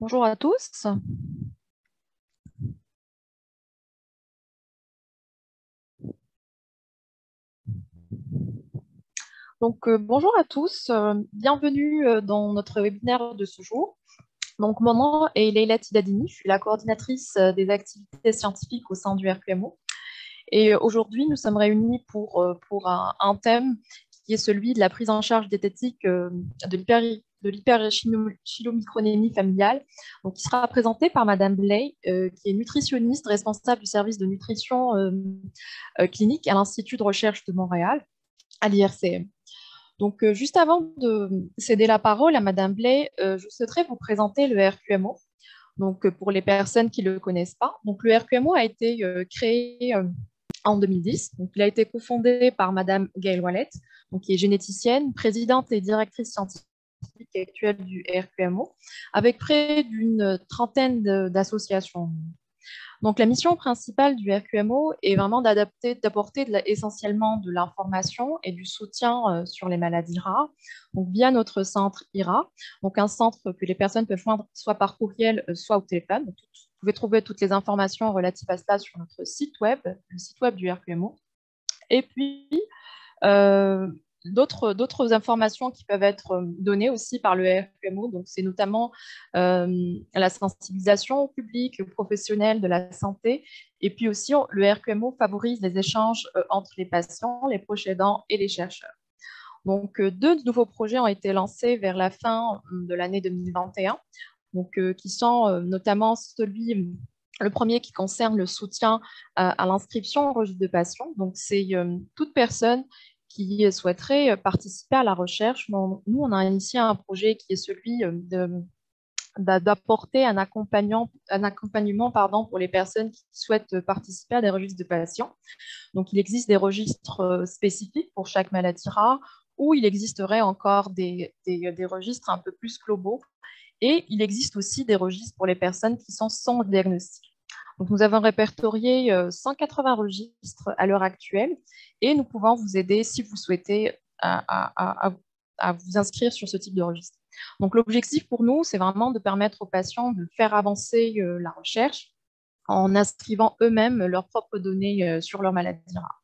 Bonjour à tous. Bonjour à tous. Bienvenue dans notre webinaire de ce jour. Donc, mon nom est Leila Tidadini. Je suis la coordinatrice des activités scientifiques au sein du RQMO. Et aujourd'hui, nous sommes réunis pour un thème qui est celui de la prise en charge diététique de l'hyperchilomicronémie familiale, donc, qui sera présenté par Madame Blay, qui est nutritionniste responsable du service de nutrition clinique à l'Institut de recherche de Montréal, à l'IRCM. Donc, juste avant de céder la parole à Madame Blay, je souhaiterais vous présenter le RQMO. Donc, pour les personnes qui ne le connaissent pas, donc, le RQMO a été créé en 2010. Donc, il a été cofondé par Madame Gail Wallet, donc, qui est généticienne, présidente et directrice scientifique actuelle du RQMO, avec près d'une trentaine d'associations. Donc, la mission principale du RQMO est vraiment d'apporter essentiellement de l'information et du soutien sur les maladies rares, donc via notre centre IRA, donc un centre que les personnes peuvent joindre soit par courriel, soit au téléphone. Donc, vous pouvez trouver toutes les informations relatives à cela sur notre site web, le site web du RQMO. Et puis, d'autres informations qui peuvent être données aussi par le RQMO. Donc, c'est notamment la sensibilisation au public, aux professionnels de la santé. Et puis aussi, le RQMO favorise les échanges entre les patients, les proches aidants et les chercheurs. Donc, deux nouveaux projets ont été lancés vers la fin de l'année 2021, donc, qui sont notamment le premier qui concerne le soutien à l'inscription au registre de patients. Donc, c'est toute personne qui souhaiterait participer à la recherche. Nous, on a initié un projet qui est celui d'apporter un accompagnement pour les personnes qui souhaitent participer à des registres de patients. Donc, il existe des registres spécifiques pour chaque maladie rare, ou il existerait encore des registres un peu plus globaux. Et il existe aussi des registres pour les personnes qui sont sans diagnostic. Donc, nous avons répertorié 180 registres à l'heure actuelle et nous pouvons vous aider si vous souhaitez à vous inscrire sur ce type de registre. Donc, l'objectif pour nous, c'est vraiment de permettre aux patients de faire avancer la recherche en inscrivant eux-mêmes leurs propres données sur leur maladie rare.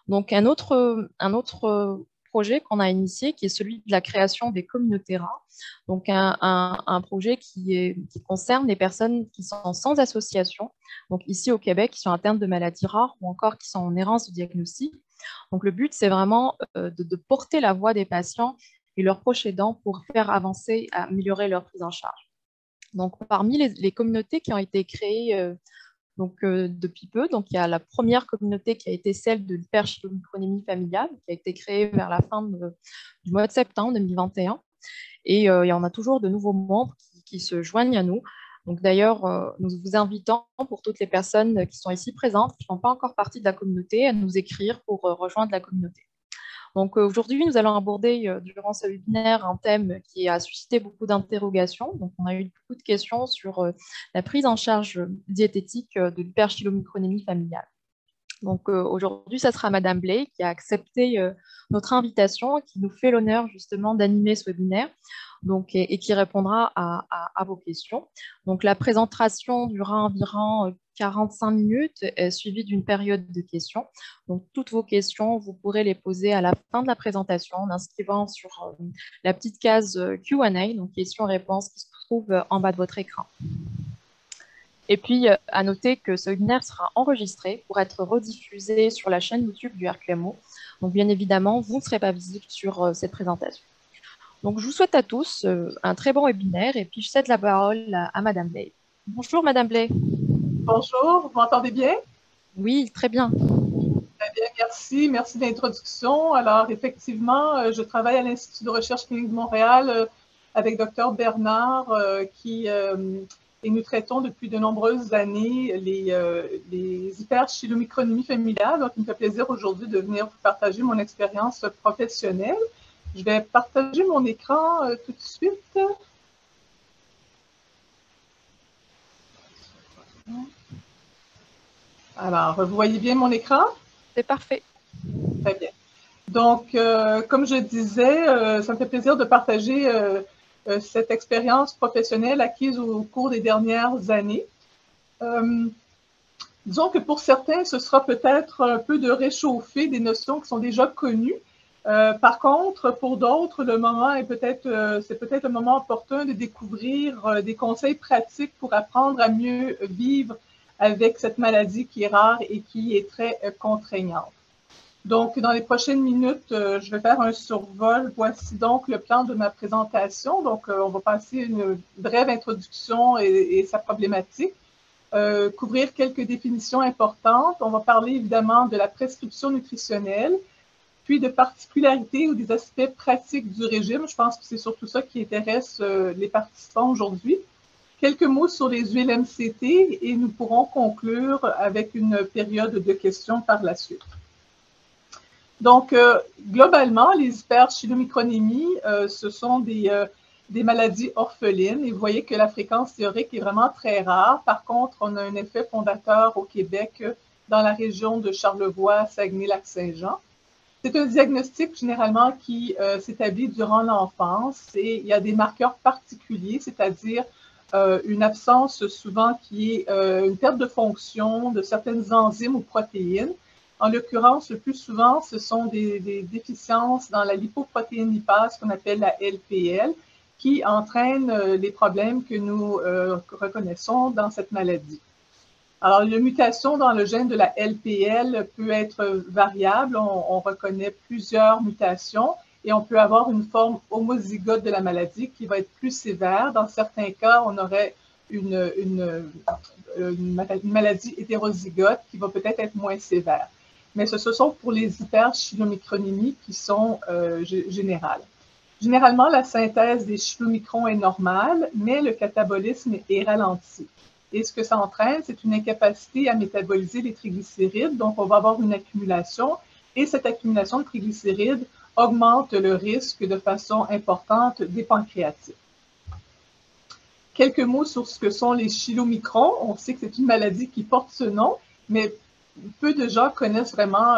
Donc, un autre projet qu'on a initié, qui est celui de la création des communautés rares. Donc, un projet qui concerne les personnes qui sont sans association, donc ici au Québec, qui sont atteintes de maladies rares ou encore qui sont en errance de diagnostic. Donc, le but, c'est vraiment de porter la voix des patients et leurs proches aidants pour faire avancer, améliorer leur prise en charge. Donc, parmi les communautés qui ont été créées depuis peu, donc il y a la première communauté qui a été celle de l'hyperchilomicronémie familiale, qui a été créée vers la fin du mois de septembre 2021. Et il y en a toujours de nouveaux membres qui se joignent à nous. Donc d'ailleurs, nous vous invitons, pour toutes les personnes qui sont ici présentes, qui ne font pas encore partie de la communauté, à nous écrire pour rejoindre la communauté. Donc aujourd'hui, nous allons aborder durant ce webinaire un thème qui a suscité beaucoup d'interrogations. Donc on a eu beaucoup de questions sur la prise en charge diététique de l'hyperchilomicronémie familiale. Donc aujourd'hui, ça sera Madame Blay qui a accepté notre invitation, qui nous fait l'honneur justement d'animer ce webinaire, donc, et qui répondra à vos questions. Donc la présentation durera environ 45 minutes, suivie d'une période de questions. Donc toutes vos questions, vous pourrez les poser à la fin de la présentation en inscrivant sur la petite case Q&A, donc questions-réponses qui se trouve en bas de votre écran. Et puis, à noter que ce webinaire sera enregistré pour être rediffusé sur la chaîne YouTube du RQMO. Donc, bien évidemment, vous ne serez pas visible sur cette présentation. Donc, je vous souhaite à tous un très bon webinaire et puis je cède la parole à Madame Blay. Bonjour, Madame Blay. Bonjour, vous m'entendez bien? Oui, très bien. Très bien, merci. Merci de l'introduction. Alors, effectivement, je travaille à l'Institut de recherche clinique de Montréal avec Dr Bernard, et nous traitons depuis de nombreuses années les hyperchilomicronémies familiales. Donc, il me fait plaisir aujourd'hui de venir vous partager mon expérience professionnelle. Je vais partager mon écran tout de suite. Alors, vous voyez bien mon écran? C'est parfait. Très bien. Donc, comme je disais, ça me fait plaisir de partager cette expérience professionnelle acquise au cours des dernières années. Disons que pour certains, ce sera peut-être un peu de réchauffer des notions qui sont déjà connues. Par contre, pour d'autres, le moment est c'est peut-être un moment opportun de découvrir des conseils pratiques pour apprendre à mieux vivre avec cette maladie qui est rare et qui est très contraignante. Donc, dans les prochaines minutes, je vais faire un survol. Voici donc le plan de ma présentation. Donc, on va passer une brève introduction et sa problématique. Couvrir quelques définitions importantes. On va parler évidemment de la prescription nutritionnelle, puis de particularités ou des aspects pratiques du régime. Je pense que c'est surtout ça qui intéresse les participants aujourd'hui. Quelques mots sur les huiles MCT et nous pourrons conclure avec une période de questions par la suite. Donc, globalement, les hyperchylomicronémies, ce sont des maladies orphelines et vous voyez que la fréquence théorique est vraiment très rare. Par contre, on a un effet fondateur au Québec dans la région de Charlevoix, Saguenay-Lac-Saint-Jean. C'est un diagnostic généralement qui s'établit durant l'enfance et il y a des marqueurs particuliers, c'est-à-dire une absence souvent qui est une perte de fonction de certaines enzymes ou protéines. En l'occurrence, le plus souvent, ce sont des déficiences dans la lipoprotéine lipase qu'on appelle la LPL, qui entraînent les problèmes que nous reconnaissons dans cette maladie. Alors, la mutation dans le gène de la LPL peut être variable. On reconnaît plusieurs mutations et on peut avoir une forme homozygote de la maladie qui va être plus sévère. Dans certains cas, on aurait une maladie hétérozygote qui va peut-être être moins sévère. Mais ce sont pour les hyperchylomicronémies qui sont générales. Généralement, la synthèse des chylomicrons est normale, mais le catabolisme est ralenti. Et ce que ça entraîne, c'est une incapacité à métaboliser les triglycérides. Donc, on va avoir une accumulation et cette accumulation de triglycérides augmente le risque de façon importante des pancréatites. Quelques mots sur ce que sont les chylomicrons. On sait que c'est une maladie qui porte ce nom, mais peu de gens connaissent vraiment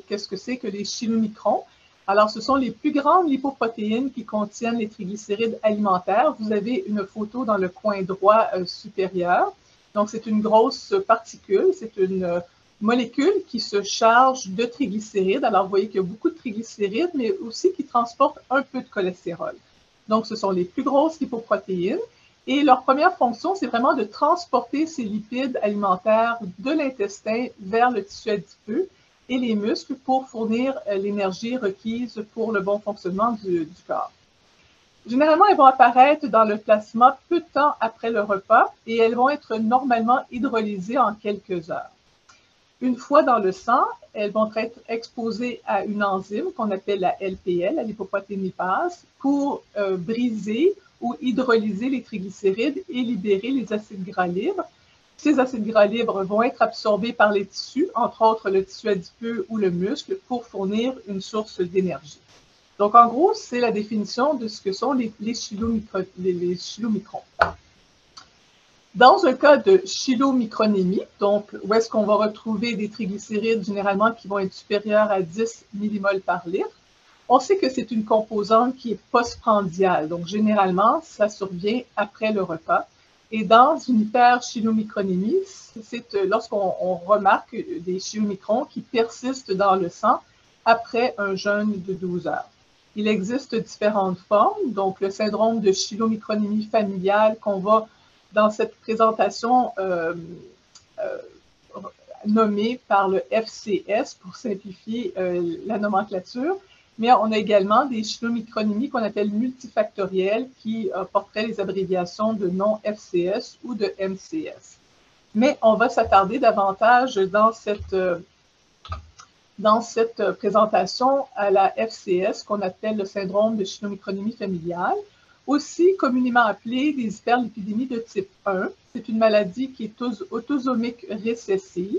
qu'est-ce que c'est que les chylomicrons. Alors, ce sont les plus grandes lipoprotéines qui contiennent les triglycérides alimentaires. Vous avez une photo dans le coin droit supérieur. Donc, c'est une grosse particule, c'est une molécule qui se charge de triglycérides. Alors, vous voyez qu'il y a beaucoup de triglycérides, mais aussi qui transportent un peu de cholestérol. Donc, ce sont les plus grosses lipoprotéines. Et leur première fonction, c'est vraiment de transporter ces lipides alimentaires de l'intestin vers le tissu adipeux et les muscles pour fournir l'énergie requise pour le bon fonctionnement du corps. Généralement, elles vont apparaître dans le plasma peu de temps après le repas et elles vont être normalement hydrolysées en quelques heures. Une fois dans le sang, elles vont être exposées à une enzyme qu'on appelle la LPL, la lipoprotéine lipase, pour briser ou hydrolyser les triglycérides et libérer les acides gras libres. Ces acides gras libres vont être absorbés par les tissus, entre autres le tissu adipeux ou le muscle, pour fournir une source d'énergie. Donc, en gros, c'est la définition de ce que sont les chylomicrons. Dans un cas de chylomicronémie, donc où est-ce qu'on va retrouver des triglycérides généralement qui vont être supérieurs à 10 millimoles par litre, on sait que c'est une composante qui est postprandiale. Donc, généralement, ça survient après le repas. Et dans une hyperchylomicronémie, c'est lorsqu'on remarque des chylomicrons qui persistent dans le sang après un jeûne de 12 heures. Il existe différentes formes, donc le syndrome de chylomicronémie familiale qu'on va, dans cette présentation, nommer par le FCS pour simplifier la nomenclature. Mais on a également des chylomicronémies qu'on appelle multifactorielles qui porteraient les abréviations de non-FCS ou de MCS. Mais on va s'attarder davantage dans cette présentation à la FCS qu'on appelle le syndrome de chylomicronémie familiale, aussi communément appelée des hyperlipidémies de type 1. C'est une maladie qui est autosomique récessive.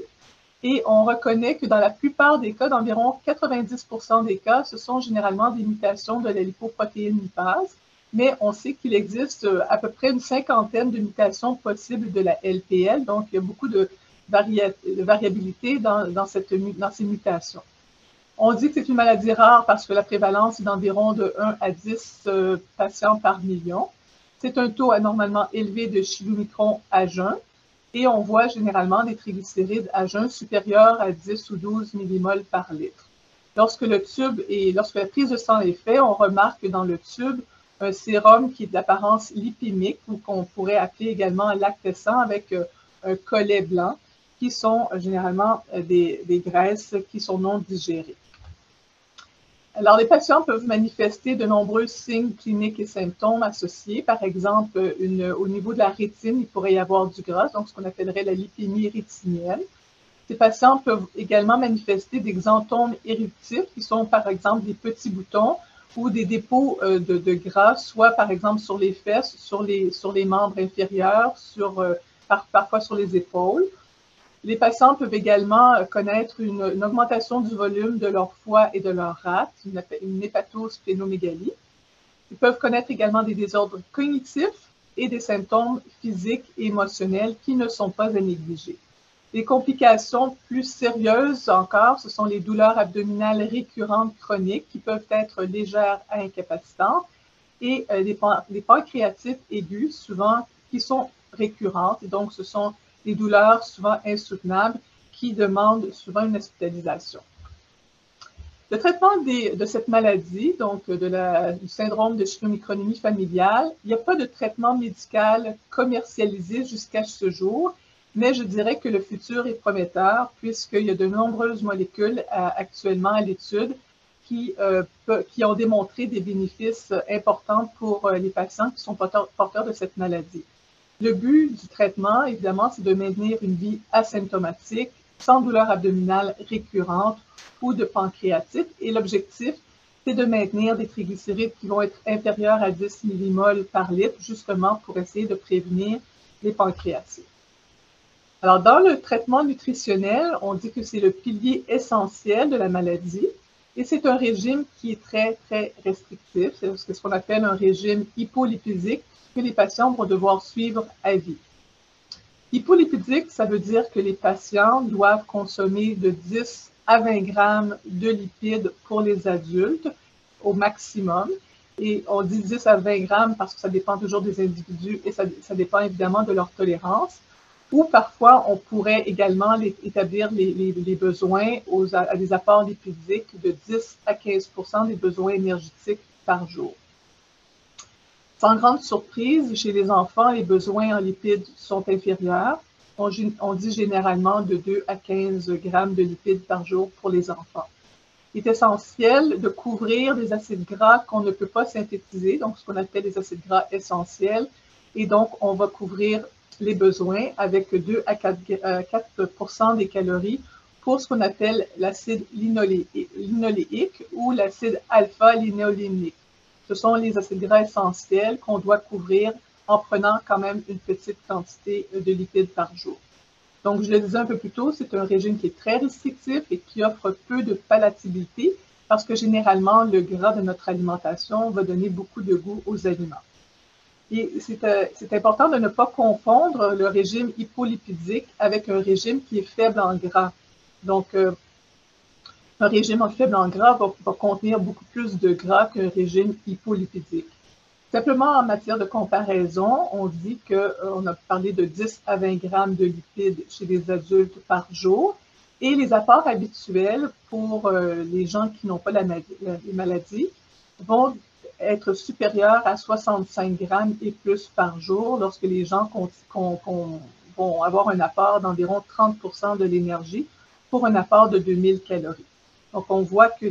Et on reconnaît que dans la plupart des cas, d'environ 90% des cas, ce sont généralement des mutations de la lipoprotéine lipase, mais on sait qu'il existe à peu près une cinquantaine de mutations possibles de la LPL, donc il y a beaucoup de variabilité dans ces mutations. On dit que c'est une maladie rare parce que la prévalence est d'environ de 1 à 10 patients par million. c'est un taux anormalement élevé de chylomicron à jeun et on voit généralement des triglycérides à jeun supérieurs à 10 ou 12 millimoles par litre. Lorsque la prise de sang est faite, on remarque dans le tube un sérum qui est d'apparence lipimique ou qu'on pourrait appeler également lactescent avec un collet blanc qui sont généralement des graisses qui sont non digérées. Alors, les patients peuvent manifester de nombreux signes cliniques et symptômes associés. Par exemple, au niveau de la rétine, il pourrait y avoir du gras, donc ce qu'on appellerait la lipémie rétinienne. Ces patients peuvent également manifester des xanthomes éruptifs, qui sont par exemple des petits boutons ou des dépôts de gras, soit par exemple sur les fesses, sur les membres inférieurs, parfois sur les épaules. Les patients peuvent également connaître une augmentation du volume de leur foie et de leur rate, une hépatosplénomégalie. Ils peuvent connaître également des désordres cognitifs et des symptômes physiques et émotionnels qui ne sont pas à négliger. Les complications plus sérieuses encore, ce sont les douleurs abdominales récurrentes chroniques qui peuvent être légères à incapacitantes et les pancréatites aiguës, souvent qui sont récurrentes. Et donc, ce sont des douleurs souvent insoutenables qui demandent souvent une hospitalisation. Le traitement de cette maladie, donc du syndrome de chylomicronémie familiale, il n'y a pas de traitement médical commercialisé jusqu'à ce jour, mais je dirais que le futur est prometteur puisqu'il y a de nombreuses molécules actuellement à l'étude qui ont démontré des bénéfices importants pour les patients qui sont porteurs de cette maladie. Le but du traitement, évidemment, c'est de maintenir une vie asymptomatique, sans douleur abdominale récurrente ou de pancréatite. Et l'objectif, c'est de maintenir des triglycérides qui vont être inférieurs à 10 millimoles par litre, justement pour essayer de prévenir les pancréatites. Alors, dans le traitement nutritionnel, on dit que c'est le pilier essentiel de la maladie et c'est un régime qui est très, très restrictif. C'est ce qu'on appelle un régime hypolipidique que les patients vont devoir suivre à vie. Hypolipidique, ça veut dire que les patients doivent consommer de 10 à 20 grammes de lipides pour les adultes au maximum. Et on dit 10 à 20 grammes parce que ça dépend toujours des individus et ça dépend évidemment de leur tolérance. Ou parfois, on pourrait également établir les besoins à des apports lipidiques de 10 à 15% des besoins énergétiques par jour. Sans grande surprise, chez les enfants, les besoins en lipides sont inférieurs. On dit généralement de 2 à 15 grammes de lipides par jour pour les enfants. Il est essentiel de couvrir des acides gras qu'on ne peut pas synthétiser, donc ce qu'on appelle les acides gras essentiels. Et donc, on va couvrir les besoins avec 2 à 4% des calories pour ce qu'on appelle l'acide linoléique ou l'acide alpha-linéolénique. Ce sont les acides gras essentiels qu'on doit couvrir en prenant quand même une petite quantité de lipides par jour. Donc, je le disais un peu plus tôt, c'est un régime qui est très restrictif et qui offre peu de palatabilité parce que généralement, le gras de notre alimentation va donner beaucoup de goût aux aliments. Et c'est important de ne pas confondre le régime hypolipidique avec un régime qui est faible en gras. Donc, un régime faible en gras va contenir beaucoup plus de gras qu'un régime hypolipidique. Simplement, en matière de comparaison, on dit qu'on a parlé de 10 à 20 grammes de lipides chez les adultes par jour et les apports habituels pour les gens qui n'ont pas les maladies vont être supérieurs à 65 grammes et plus par jour lorsque les gens vont avoir un apport d'environ 30% de l'énergie pour un apport de 2000 calories. Donc, on voit que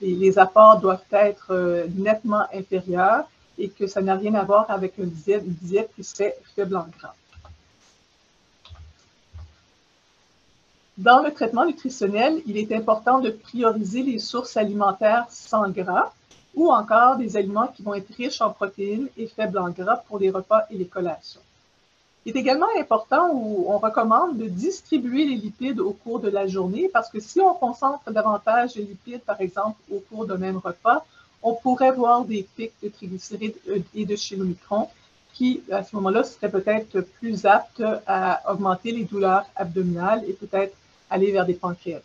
les apports doivent être nettement inférieurs et que ça n'a rien à voir avec une diète qui serait faible en gras. Dans le traitement nutritionnel, il est important de prioriser les sources alimentaires sans gras ou encore des aliments qui vont être riches en protéines et faibles en gras pour les repas et les collations. Il est également important où on recommande de distribuer les lipides au cours de la journée parce que si on concentre davantage les lipides, par exemple, au cours d'un même repas, on pourrait voir des pics de triglycérides et de chylomicron qui, à ce moment-là, seraient peut-être plus aptes à augmenter les douleurs abdominales et peut-être aller vers des pancréatites.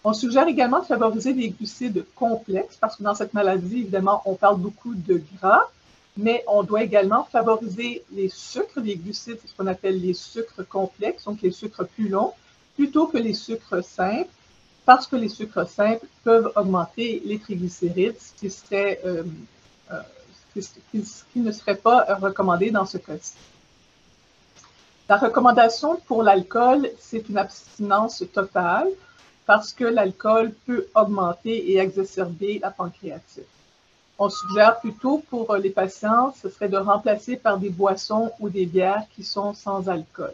On suggère également de favoriser des glucides complexes parce que dans cette maladie, évidemment, on parle beaucoup de gras. mais on doit également favoriser les sucres, les glucides, ce qu'on appelle les sucres complexes, donc les sucres plus longs, plutôt que les sucres simples, parce que les sucres simples peuvent augmenter les triglycérides, ce qui ne serait pas recommandé dans ce cas-ci. La recommandation pour l'alcool, c'est une abstinence totale parce que l'alcool peut augmenter et exacerber la pancréatite. On suggère plutôt pour les patients, ce serait de remplacer par des boissons ou des bières qui sont sans alcool.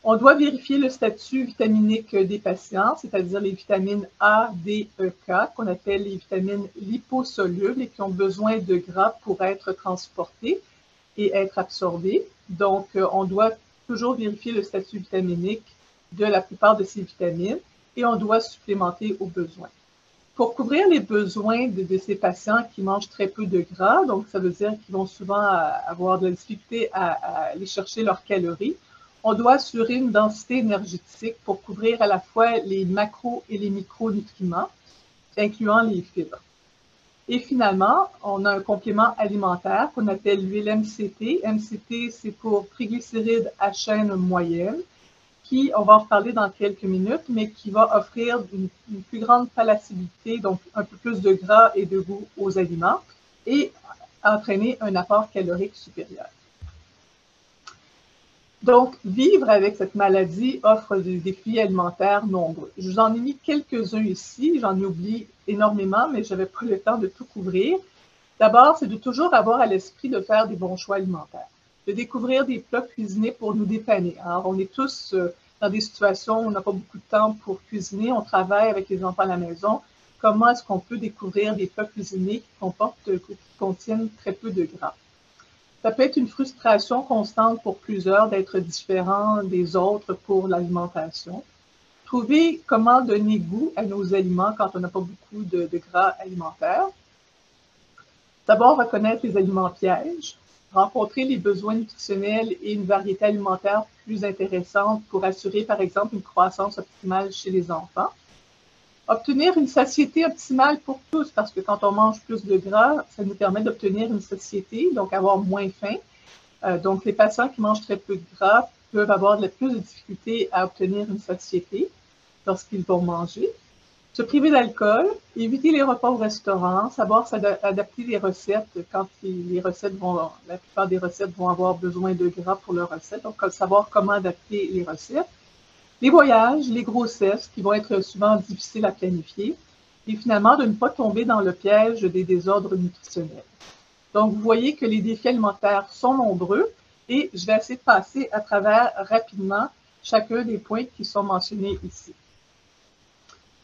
On doit vérifier le statut vitaminique des patients, c'est-à-dire les vitamines A, D, E, K, qu'on appelle les vitamines liposolubles et qui ont besoin de gras pour être transportées et être absorbées. Donc, on doit toujours vérifier le statut vitaminique de la plupart de ces vitamines et on doit supplémenter aux besoins. Pour couvrir les besoins de ces patients qui mangent très peu de gras, donc ça veut dire qu'ils vont souvent avoir de la difficulté à aller chercher leurs calories, on doit assurer une densité énergétique pour couvrir à la fois les macro et les micronutriments, incluant les fibres. Et finalement, on a un complément alimentaire qu'on appelle l'huile MCT. MCT, c'est pour triglycérides à chaîne moyenne, qui, on va en reparler dans quelques minutes, mais qui va offrir une plus grande palatabilité, donc un peu plus de gras et de goût aux aliments, et entraîner un apport calorique supérieur. Donc, vivre avec cette maladie offre des défis alimentaires nombreux. Je vous en ai mis quelques-uns ici, j'en oublie énormément, mais je n'avais pas le temps de tout couvrir. D'abord, c'est de toujours avoir à l'esprit de faire des bons choix alimentaires, de découvrir des plats cuisinés pour nous dépanner. Alors, on est tous dans des situations où on n'a pas beaucoup de temps pour cuisiner, on travaille avec les enfants à la maison. Comment est-ce qu'on peut découvrir des plats cuisinés qui contiennent très peu de gras? Ça peut être une frustration constante pour plusieurs d'être différents des autres pour l'alimentation. Trouver comment donner goût à nos aliments quand on n'a pas beaucoup de gras alimentaire. D'abord, reconnaître les aliments pièges, rencontrer les besoins nutritionnels et une variété alimentaire plus intéressante pour assurer, par exemple, une croissance optimale chez les enfants. Obtenir une satiété optimale pour tous, parce que quand on mange plus de gras, ça nous permet d'obtenir une satiété, donc avoir moins faim. Donc, les patients qui mangent très peu de gras peuvent avoir plus de difficultés à obtenir une satiété lorsqu'ils vont manger. Se priver d'alcool, éviter les repas au restaurant, savoir adapter les recettes quand la plupart des recettes vont avoir besoin de gras pour leurs recettes, donc savoir comment adapter les recettes. Les voyages, les grossesses qui vont être souvent difficiles à planifier, et finalement de ne pas tomber dans le piège des désordres nutritionnels. Donc, vous voyez que les défis alimentaires sont nombreux et je vais essayer de passer à travers rapidement chacun des points qui sont mentionnés ici.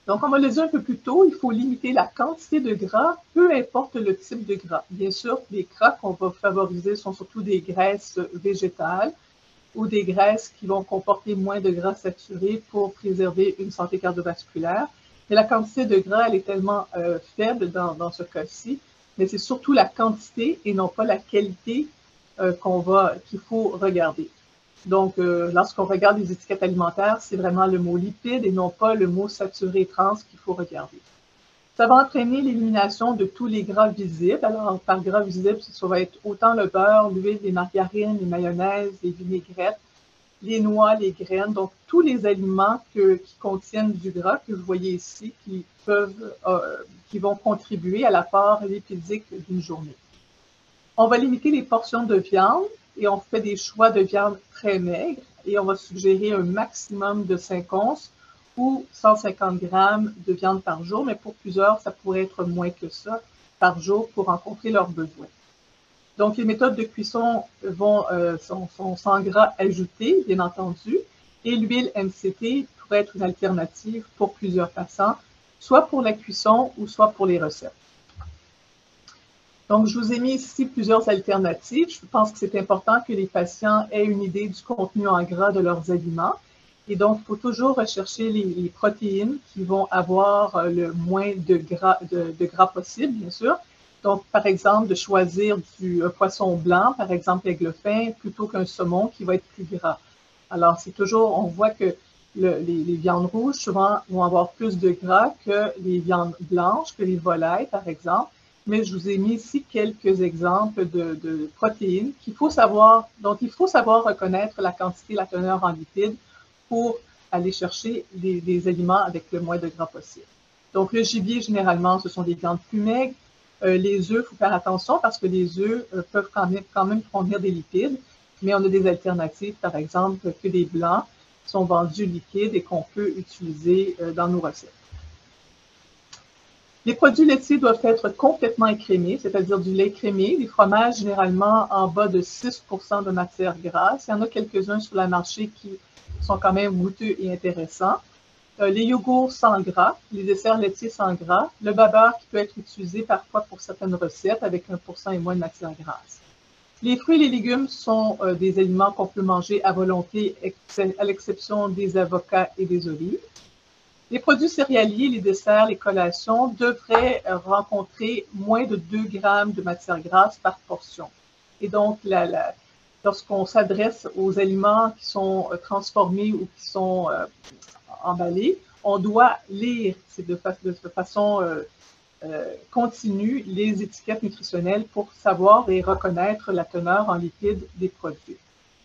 Donc, comme on l'a dit un peu plus tôt, il faut limiter la quantité de gras, peu importe le type de gras. Bien sûr, les gras qu'on va favoriser sont surtout des graisses végétales ou des graisses qui vont comporter moins de gras saturés pour préserver une santé cardiovasculaire. Mais la quantité de gras, elle est tellement faible dans ce cas-ci, mais c'est surtout la quantité et non pas la qualité qu'il faut regarder. Donc, lorsqu'on regarde les étiquettes alimentaires, c'est vraiment le mot lipide et non pas le mot saturé trans qu'il faut regarder. Ça va entraîner l'élimination de tous les gras visibles. Alors, par gras visibles, ça va être autant le beurre, l'huile, les margarines, les mayonnaises, les vinaigrettes, les noix, les graines, donc tous les aliments qui contiennent du gras que vous voyez ici, qui vont contribuer à l'apport lipidique d'une journée. On va limiter les portions de viande et on fait des choix de viande très maigres et on va suggérer un maximum de 5 onces ou 150 grammes de viande par jour, mais pour plusieurs, ça pourrait être moins que ça par jour pour rencontrer leurs besoins. Donc, les méthodes de cuisson sont sans gras ajouté, bien entendu, et l'huile MCT pourrait être une alternative pour plusieurs patients, soit pour la cuisson ou soit pour les recettes. Donc, je vous ai mis ici plusieurs alternatives. Je pense que c'est important que les patients aient une idée du contenu en gras de leurs aliments. Et donc, il faut toujours rechercher les protéines qui vont avoir le moins de gras possible, bien sûr. Donc, par exemple, de choisir du poisson blanc, par exemple aigle fin, plutôt qu'un saumon qui va être plus gras. Alors, c'est toujours, on voit que les viandes rouges, souvent, vont avoir plus de gras que les viandes blanches, que les volailles, par exemple. mais je vous ai mis ici quelques exemples de protéines dont il faut savoir reconnaître la quantité, la teneur en lipides pour aller chercher des aliments avec le moins de gras possible. Donc, le gibier, généralement, ce sont des viandes plus maigres. Les œufs, il faut faire attention parce que les œufs peuvent quand même contenir des lipides, mais on a des alternatives, par exemple, que des blancs qui sont vendus liquides et qu'on peut utiliser dans nos recettes. Les produits laitiers doivent être complètement écrémés, c'est-à-dire du lait crémé. Les fromages, généralement, en bas de 6% de matière grasse. Il y en a quelques-uns sur le marché qui sont quand même goûteux et intéressants. Les yogourts sans gras, les desserts laitiers sans gras, le beurre qui peut être utilisé parfois pour certaines recettes avec 1% et moins de matière grasse. Les fruits et les légumes sont des aliments qu'on peut manger à volonté, à l'exception des avocats et des olives. Les produits céréaliers, les desserts, les collations devraient rencontrer moins de 2 grammes de matière grasse par portion. Et donc, lorsqu'on s'adresse aux aliments qui sont transformés ou qui sont emballés, on doit lire de façon continue les étiquettes nutritionnelles pour savoir et reconnaître la teneur en lipides des produits.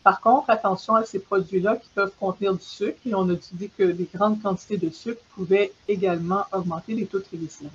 Par contre, attention à ces produits-là qui peuvent contenir du sucre, et on a dit que des grandes quantités de sucre pouvaient également augmenter les taux triglycérides.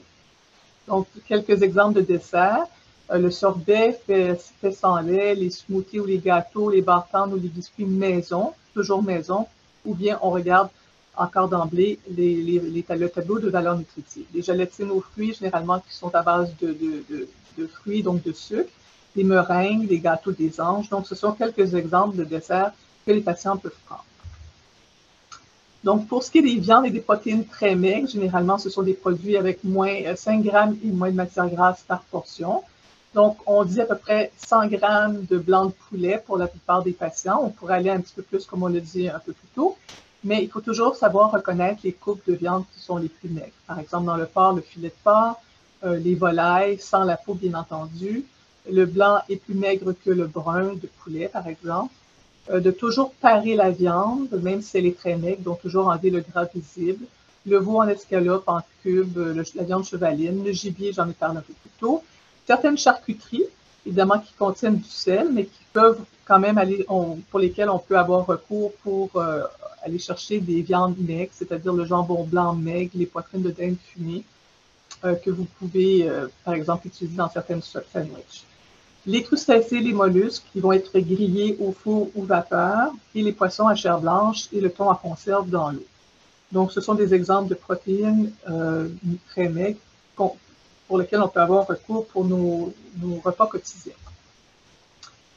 Donc, quelques exemples de desserts. Le sorbet fait sans lait, les smoothies ou les gâteaux, les barres tendres ou les biscuits maison, toujours maison, ou bien on regarde encore d'emblée le tableau de valeur nutritive. Les gélatines aux fruits, généralement, qui sont à base de fruits, donc de sucre, des meringues, des gâteaux des anges. Donc, ce sont quelques exemples de desserts que les patients peuvent prendre. Donc, pour ce qui est des viandes et des protéines très maigres, généralement, ce sont des produits avec moins 5 grammes et moins de matière grasse par portion. Donc, on dit à peu près 100 grammes de blanc de poulet pour la plupart des patients. On pourrait aller un petit peu plus, comme on l'a dit un peu plus tôt. Mais il faut toujours savoir reconnaître les coupes de viande qui sont les plus maigres. Par exemple, dans le porc, le filet de porc, les volailles, sans la peau, bien entendu. Le blanc est plus maigre que le brun de poulet, par exemple. De toujours parer la viande, même si elle est très maigre, donc toujours enlever le gras visible. Le veau en escalope, en cube, la viande chevaline, le gibier, j'en ai parlé un peu plus tôt. Certaines charcuteries, évidemment, qui contiennent du sel, mais qui peuvent quand même aller, pour lesquelles on peut avoir recours pour aller chercher des viandes maigres, c'est-à-dire le jambon blanc maigre, les poitrines de dinde fumées, que vous pouvez, par exemple, utiliser dans certaines sandwichs. Les crustacés, les mollusques, qui vont être grillés au four ou vapeur, et les poissons à chair blanche et le thon à conserve dans l'eau. Donc, ce sont des exemples de protéines très maigres pour lesquelles on peut avoir recours pour nos repas quotidiens.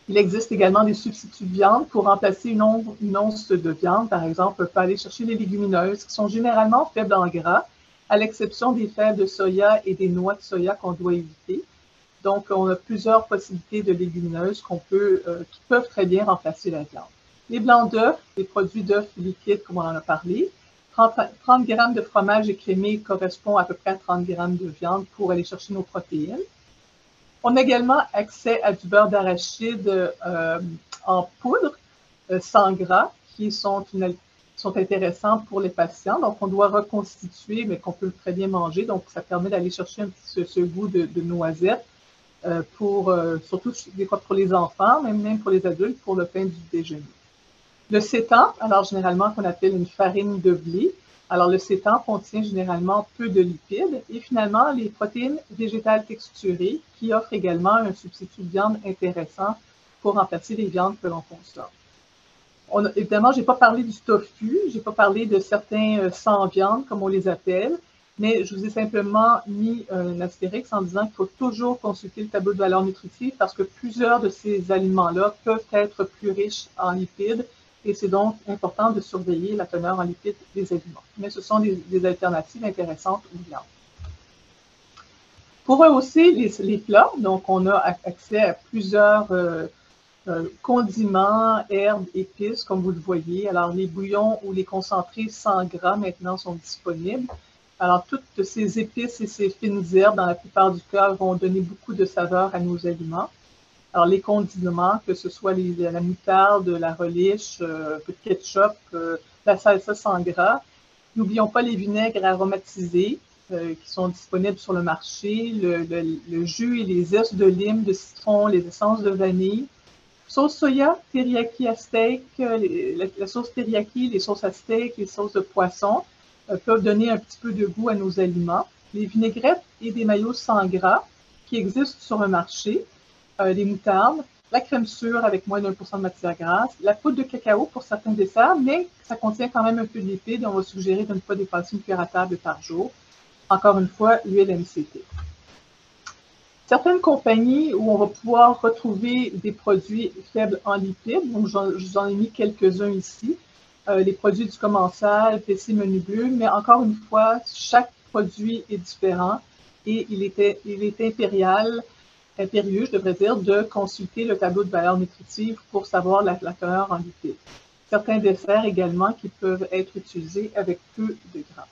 Il existe également des substituts de viande pour remplacer une once de viande. Par exemple, on peut aller chercher les légumineuses qui sont généralement faibles en gras, à l'exception des fèves de soya et des noix de soya qu'on doit éviter. Donc, on a plusieurs possibilités de légumineuses qui peuvent très bien remplacer la viande. Les blancs d'œufs, les produits d'œufs liquides, comme on en a parlé. 30 grammes de fromage écrémé correspond à peu près à 30 grammes de viande pour aller chercher nos protéines. On a également accès à du beurre d'arachide en poudre, sans gras, qui sont intéressants pour les patients. Donc, on doit reconstituer, mais qu'on peut très bien manger. Donc, ça permet d'aller chercher ce goût de noisette, surtout des fois pour les enfants, même pour les adultes, pour le pain du déjeuner. Le sétan, alors généralement qu'on appelle une farine de blé. Alors, le sétan contient généralement peu de lipides et finalement les protéines végétales texturées qui offrent également un substitut de viande intéressant pour remplacer les viandes que l'on consomme. Évidemment, je n'ai pas parlé du tofu, je n'ai pas parlé de certains sans viande, comme on les appelle, mais je vous ai simplement mis un astérix en disant qu'il faut toujours consulter le tableau de valeur nutritive parce que plusieurs de ces aliments-là peuvent être plus riches en lipides et c'est donc important de surveiller la teneur en lipides des aliments. Mais ce sont des alternatives intéressantes aux viandes. Pour rehausser les plats, donc on a accès à plusieurs condiments, herbes, épices, comme vous le voyez. Alors, les bouillons ou les concentrés 100 gras maintenant sont disponibles. Alors, toutes ces épices et ces fines herbes, dans la plupart du cas, vont donner beaucoup de saveur à nos aliments. Alors, les condiments, que ce soit la moutarde, la relish, un peu de ketchup, la salsa sans gras. N'oublions pas les vinaigres aromatisés, qui sont disponibles sur le marché, le jus et les zestes de lime, de citron, les essences de vanille. Sauce soya, teriyaki à steak, la sauce teriyaki, les sauces à steak, les sauces de poisson peuvent donner un petit peu de goût à nos aliments. Les vinaigrettes et des maillots sans gras qui existent sur le marché, les moutardes, la crème sûre avec moins d'1% de matière grasse, la poudre de cacao pour certains desserts, mais ça contient quand même un peu de lipides. On va suggérer de ne pas dépasser une cuillère à table par jour. Encore une fois, l'huile MCT. Certaines compagnies où on va pouvoir retrouver des produits faibles en lipides, donc je vous en ai mis quelques-uns ici, les produits du commensal, PC Menu Bleu, mais encore une fois, chaque produit est différent et il est impérieux, je devrais dire, de consulter le tableau de valeur nutritive pour savoir la teneur en lipides. Certains desserts également qui peuvent être utilisés avec peu de gras.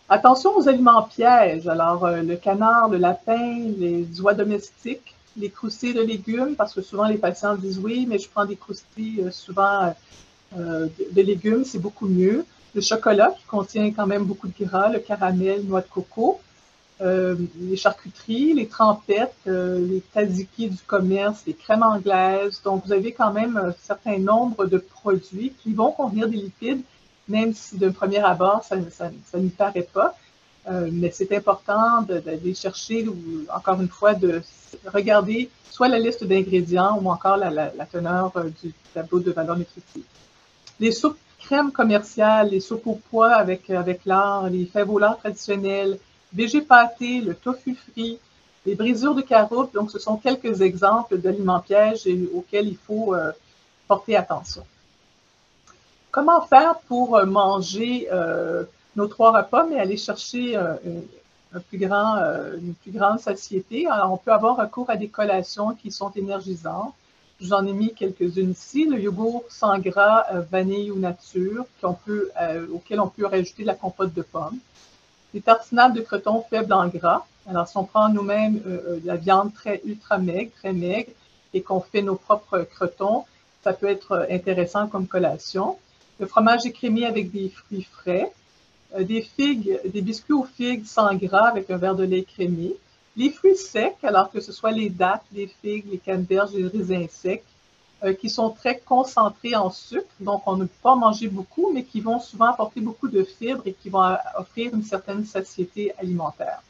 Attention aux aliments pièges. Alors, le canard, le lapin, les oies domestiques, les croustilles de légumes, parce que souvent les patients disent oui, mais je prends des croustilles souvent de légumes, c'est beaucoup mieux. Le chocolat qui contient quand même beaucoup de gras, le caramel, noix de coco, les charcuteries, les trempettes, les tzatziki du commerce, les crèmes anglaises. Donc, vous avez quand même un certain nombre de produits qui vont contenir des lipides, même si d'un premier abord, ça n'y paraît pas. Mais c'est important d'aller chercher, ou encore une fois, de regarder soit la liste d'ingrédients ou encore la teneur du tableau de valeur nutritive. Les soupes crème commerciales, les soupes au pois avec lard, les fèves au lard traditionnelles, végé pâté, le tofu frit, les brisures de carottes. Donc, ce sont quelques exemples d'aliments pièges auxquels il faut porter attention. Comment faire pour manger nos 3 repas, mais aller chercher une plus grande satiété? Alors, on peut avoir recours à des collations qui sont énergisantes. Je vous en ai mis quelques-unes ici. Le yogourt sans gras, vanille ou nature, auquel on peut rajouter de la compote de pommes. Les tartinades de croûtons faibles en gras. Alors, si on prend nous-mêmes de la viande ultra maigre, très maigre, et qu'on fait nos propres croûtons, ça peut être intéressant comme collation. Le fromage écrémé avec des fruits frais, des biscuits aux figues sans gras avec un verre de lait écrémé, les fruits secs, alors que ce soit les dattes, les figues, les canneberges, les raisins secs, qui sont très concentrés en sucre, donc on ne peut pas en manger beaucoup, mais qui vont souvent apporter beaucoup de fibres et qui vont offrir une certaine satiété alimentaire.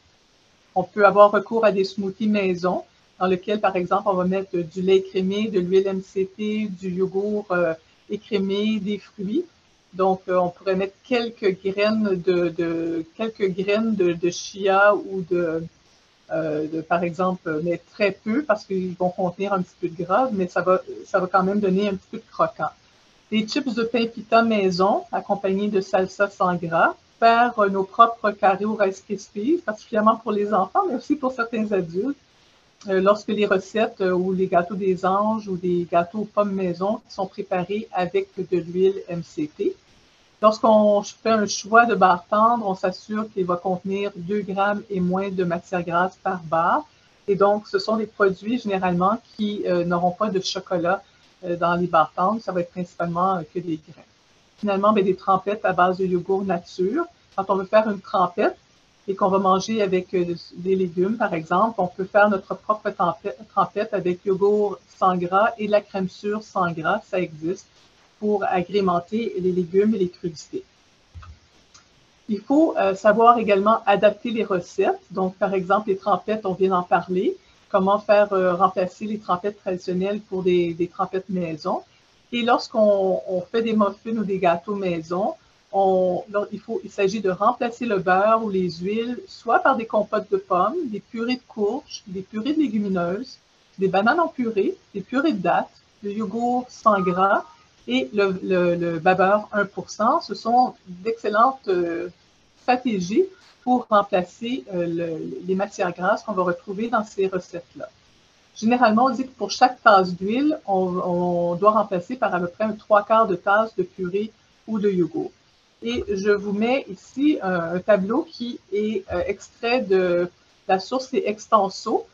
On peut avoir recours à des smoothies maison, dans lesquels, par exemple, on va mettre du lait écrémé, de l'huile MCT, du yogourt écrémé, des fruits. Donc, on pourrait mettre quelques graines de chia ou par exemple, mais très peu parce qu'ils vont contenir un petit peu de gras, mais ça va quand même donner un petit peu de croquant. Des chips de pain pita maison accompagnés de salsa sans gras, faire nos propres carrés au Rice Krispies, particulièrement pour les enfants, mais aussi pour certains adultes. Lorsque les recettes ou les gâteaux des anges ou des gâteaux aux pommes maison sont préparés avec de l'huile MCT. Lorsqu'on fait un choix de barre tendre, on s'assure qu'il va contenir 2 grammes et moins de matière grasse par barre. Et donc, ce sont des produits généralement qui n'auront pas de chocolat dans les barres tendres. Ça va être principalement que des grains. Finalement, des trempettes à base de yogourt nature. Quand on veut faire une trempette et qu'on va manger avec des légumes, par exemple, on peut faire notre propre trempette avec yogourt sans gras et la crème sûre sans gras. Ça existe, pour agrémenter les légumes et les crudités. Il faut savoir également adapter les recettes. Donc, par exemple, les trempettes, on vient d'en parler. Comment faire remplacer les trempettes traditionnelles pour des trempettes maison. Et lorsqu'on fait des muffins ou des gâteaux maison, il s'agit de remplacer le beurre ou les huiles, soit par des compotes de pommes, des purées de courges, des purées de légumineuses, des bananes en purée, des purées de dattes, le yogourt sans gras, et le babeur 1%, ce sont d'excellentes stratégies pour remplacer les matières grasses qu'on va retrouver dans ces recettes-là. Généralement, on dit que pour chaque tasse d'huile, on doit remplacer par à peu près 3/4 de tasse de purée ou de yogourt. Et je vous mets ici un tableau qui est extrait de la source, c'est Extenso,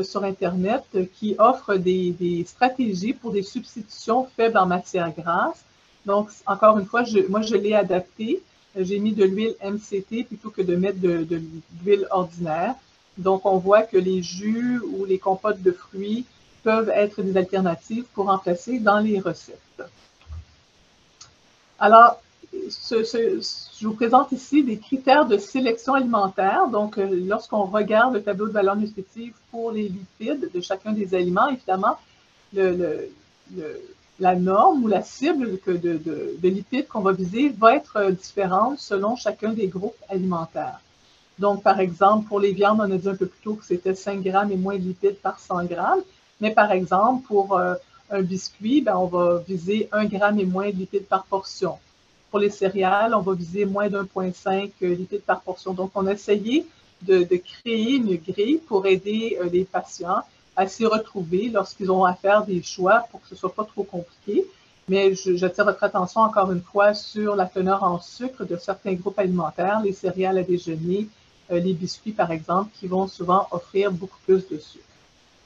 sur Internet qui offre des stratégies pour des substitutions faibles en matière grasse. Donc, encore une fois, moi, je l'ai adapté. j'ai mis de l'huile MCT plutôt que de mettre de l'huile ordinaire. Donc, on voit que les jus ou les compotes de fruits peuvent être des alternatives pour remplacer dans les recettes. Alors, je vous présente ici des critères de sélection alimentaire. Donc, lorsqu'on regarde le tableau de valeur nutritive pour les lipides de chacun des aliments, évidemment, la norme ou la cible de lipides qu'on va viser va être différente selon chacun des groupes alimentaires. Donc, par exemple, pour les viandes, on a dit un peu plus tôt que c'était 5 grammes et moins de lipides par 100 grammes. Mais par exemple, pour un biscuit, ben, on va viser 1 gramme et moins de lipides par portion. Pour les céréales, on va viser moins d'1,5 lipides par portion. Donc, on a essayé de créer une grille pour aider les patients à s'y retrouver lorsqu'ils ont à faire des choix pour que ce ne soit pas trop compliqué. Mais j'attire votre attention encore une fois sur la teneur en sucre de certains groupes alimentaires, les céréales à déjeuner, les biscuits par exemple, qui vont souvent offrir beaucoup plus de sucre.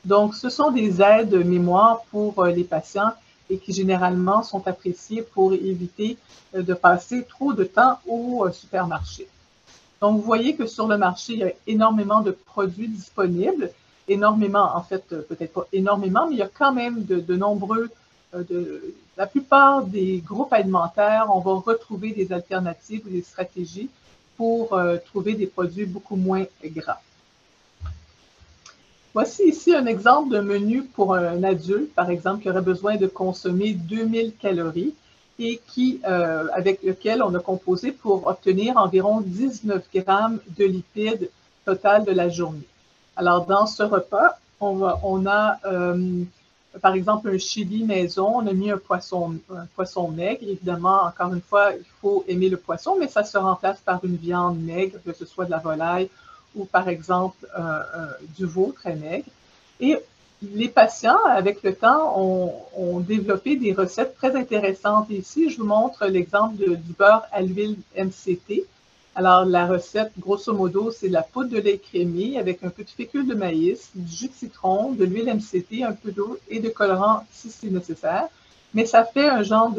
Donc, ce sont des aides mémoire pour les patients et qui généralement sont appréciées pour éviter de passer trop de temps au supermarché. Donc, vous voyez que sur le marché, il y a énormément de produits disponibles. Énormément, en fait, peut-être pas énormément, mais il y a quand même de nombreux, la plupart des groupes alimentaires, on va retrouver des alternatives ou des stratégies pour trouver des produits beaucoup moins gras. Voici ici un exemple de menu pour un adulte, par exemple, qui aurait besoin de consommer 2000 calories et avec lequel on a composé pour obtenir environ 19 grammes de lipides total de la journée. Alors, dans ce repas, on a, par exemple, un chili maison. On a mis un poisson maigre. Évidemment, encore une fois, il faut aimer le poisson, mais ça se remplace par une viande maigre, que ce soit de la volaille ou, par exemple, du veau très maigre. Et les patients, avec le temps, ont développé des recettes très intéressantes. Ici, je vous montre l'exemple du beurre à l'huile MCT. Alors, la recette, grosso modo, c'est de la poudre de lait crémé avec un peu de fécule de maïs, du jus de citron, de l'huile MCT, un peu d'eau et de colorant si c'est nécessaire. Mais ça fait un genre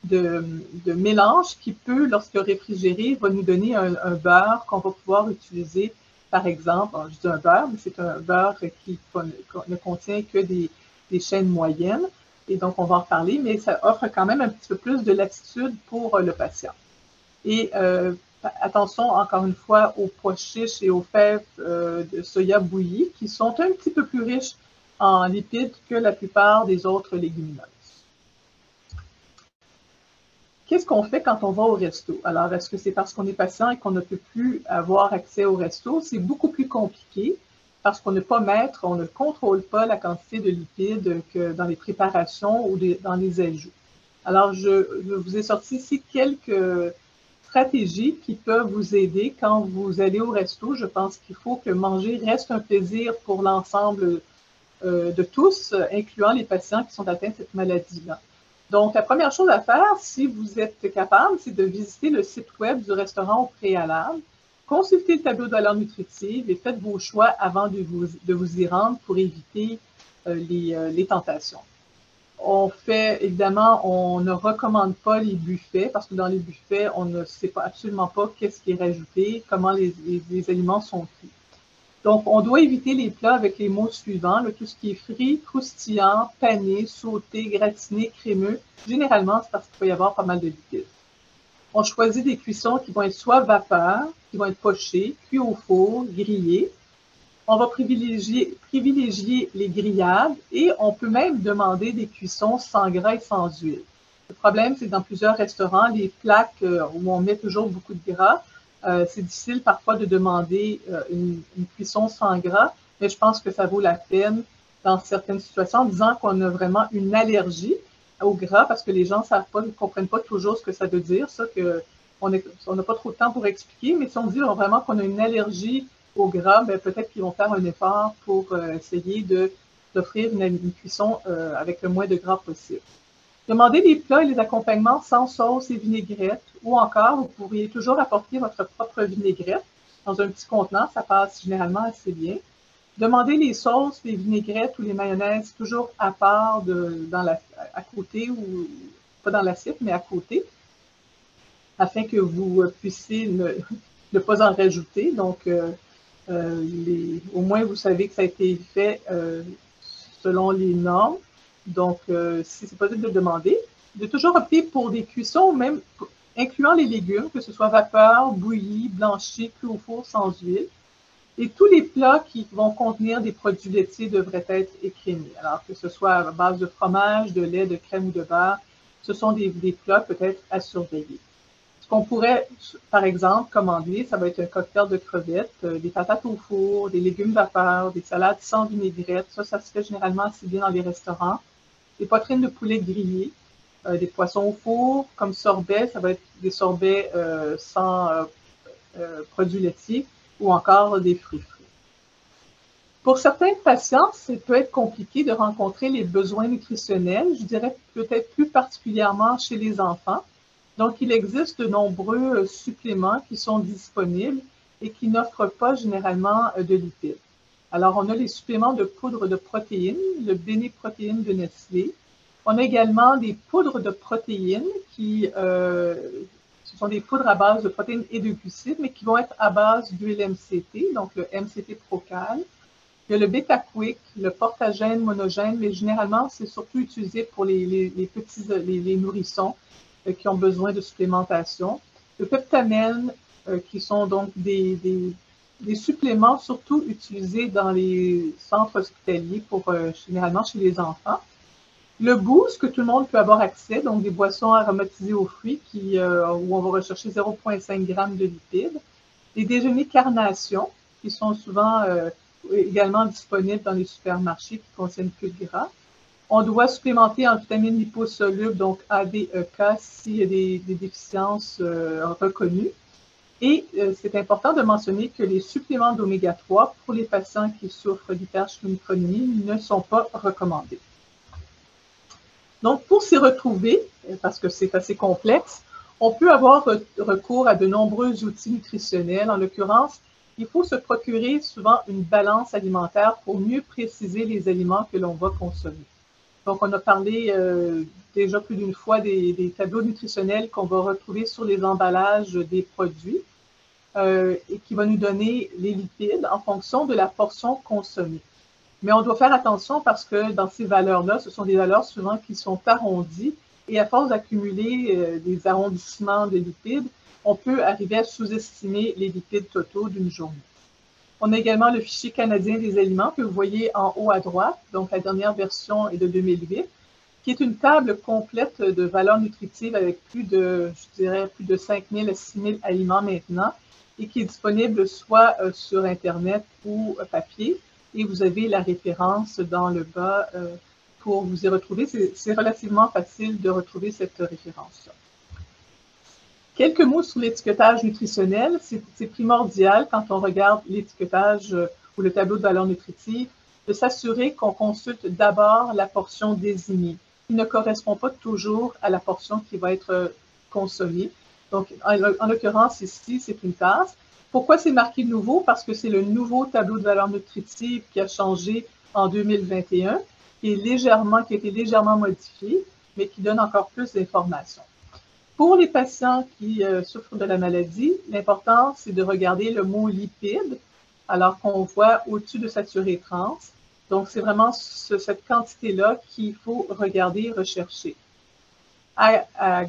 de mélange qui peut, lorsque réfrigéré, va nous donner un beurre qu'on va pouvoir utiliser, par exemple, je dis un beurre, mais c'est un beurre qui ne contient que des chaînes moyennes. Et donc, on va en reparler, mais ça offre quand même un petit peu plus de latitude pour le patient. Et attention, encore une fois, aux pois chiches et aux fèves de soya bouillies qui sont un petit peu plus riches en lipides que la plupart des autres légumineuses. Qu'est-ce qu'on fait quand on va au resto? Alors, est-ce que c'est parce qu'on est patient et qu'on ne peut plus avoir accès au resto? C'est beaucoup plus compliqué parce qu'on n'est pas maître, on ne contrôle pas la quantité de lipides que dans les préparations ou dans les ajouts. Alors, je vous ai sorti ici quelques stratégies qui peuvent vous aider quand vous allez au resto. Je pense qu'il faut que manger reste un plaisir pour l'ensemble de tous, incluant les patients qui sont atteints de cette maladie-là. Donc, la première chose à faire, si vous êtes capable, c'est de visiter le site web du restaurant au préalable, consultez le tableau de valeur nutritive et faites vos choix avant de vous y rendre pour éviter les tentations. On fait, évidemment, on ne recommande pas les buffets parce que dans les buffets, on ne sait absolument pas qu'est-ce qui est rajouté, comment les aliments sont cuits. Donc, on doit éviter les plats avec les mots suivants, tout ce qui est frit, croustillant, pané, sauté, gratiné, crémeux. Généralement, c'est parce qu'il peut y avoir pas mal de lipides. On choisit des cuissons qui vont être soit vapeur, qui vont être pochés, cuits au four, grillés. On va privilégier les grillades et on peut même demander des cuissons sans gras et sans huile. Le problème, c'est que dans plusieurs restaurants, les plaques où on met toujours beaucoup de gras, c'est difficile parfois de demander une cuisson sans gras, mais je pense que ça vaut la peine dans certaines situations en disant qu'on a vraiment une allergie au gras parce que les gens ne comprennent pas toujours ce que ça veut dire, ça, qu'on n'a pas trop de temps pour expliquer, mais si on dit vraiment qu'on a une allergie au gras, ben, peut-être qu'ils vont faire un effort pour essayer d'offrir une cuisson avec le moins de gras possible. Demandez les plats et les accompagnements sans sauce et vinaigrette, ou encore, vous pourriez toujours apporter votre propre vinaigrette dans un petit contenant, ça passe généralement assez bien. Demandez les sauces, les vinaigrettes ou les mayonnaises toujours à part, à côté, ou pas dans l'assiette, mais à côté. afin que vous puissiez ne pas en rajouter. Donc, au moins, vous savez que ça a été fait selon les normes. Donc, si c'est possible de le demander, de toujours opter pour des cuissons, même incluant les légumes, que ce soit vapeur, bouilli, blanchi, cuit au four sans huile. Et tous les plats qui vont contenir des produits laitiers devraient être écrémés. Alors, que ce soit à base de fromage, de lait, de crème ou de beurre, ce sont des plats peut-être à surveiller. Ce qu'on pourrait, par exemple, commander, ça va être un cocktail de crevettes, des patates au four, des légumes vapeur, des salades sans vinaigrette. Ça se fait généralement assez bien dans les restaurants. Des poitrines de poulet grillées, des poissons au four, comme sorbet, ça va être des sorbets sans produits laitiers, ou encore des fruits frais. Pour certains patients, ça peut être compliqué de rencontrer les besoins nutritionnels, je dirais peut-être plus particulièrement chez les enfants. Donc, il existe de nombreux suppléments qui sont disponibles et qui n'offrent pas généralement de lipides. Alors, on a les suppléments de poudre de protéines, le Bénéprotéine de Nestlé. On a également des poudres de protéines qui ce sont des poudres à base de protéines et de glucides, mais qui vont être à base d'huile MCT, donc le MCT Procal. Il y a le Beta-Quick, le portagène, monogène, mais généralement, c'est surtout utilisé pour les nourrissons qui ont besoin de supplémentation. Le Peptamène, qui sont donc des suppléments surtout utilisés dans les centres hospitaliers pour généralement chez les enfants. Le boost, que tout le monde peut avoir accès, donc des boissons aromatisées aux fruits où on va rechercher 0,5 g de lipides. Les déjeuners carnation, qui sont souvent également disponibles dans les supermarchés, qui contiennent peu de gras. On doit supplémenter en vitamines liposolubles, donc A, D, E, K, s'il y a des déficiences reconnues. Et c'est important de mentionner que les suppléments d'oméga 3 pour les patients qui souffrent d'hypercholestérolémie ne sont pas recommandés. Donc, pour s'y retrouver, parce que c'est assez complexe, on peut avoir recours à de nombreux outils nutritionnels. En l'occurrence, il faut se procurer souvent une balance alimentaire pour mieux préciser les aliments que l'on va consommer. Donc, on a parlé déjà plus d'une fois des tableaux nutritionnels qu'on va retrouver sur les emballages des produits et qui va nous donner les lipides en fonction de la portion consommée. Mais on doit faire attention parce que dans ces valeurs-là, ce sont des valeurs souvent qui sont arrondies et à force d'accumuler des arrondissements de lipides, on peut arriver à sous-estimer les lipides totaux d'une journée. On a également le fichier canadien des aliments que vous voyez en haut à droite, donc la dernière version est de 2008, qui est une table complète de valeurs nutritives avec plus de 5 000 à 6 000 aliments maintenant et qui est disponible soit sur Internet ou papier. Et vous avez la référence dans le bas pour vous y retrouver. C'est relativement facile de retrouver cette référence-là. Quelques mots sur l'étiquetage nutritionnel. C'est primordial quand on regarde l'étiquetage ou le tableau de valeur nutritive de s'assurer qu'on consulte d'abord la portion désignée, qui ne correspond pas toujours à la portion qui va être consommée. Donc, en l'occurrence, ici, c'est une tasse. Pourquoi c'est marqué nouveau? Parce que c'est le nouveau tableau de valeur nutritive qui a changé en 2021, qui a été légèrement modifié, mais qui donne encore plus d'informations. Pour les patients qui souffrent de la maladie, l'important, c'est de regarder le mot lipide, alors qu'on voit au-dessus de saturé trans. Donc, c'est vraiment cette quantité-là qu'il faut regarder et rechercher. À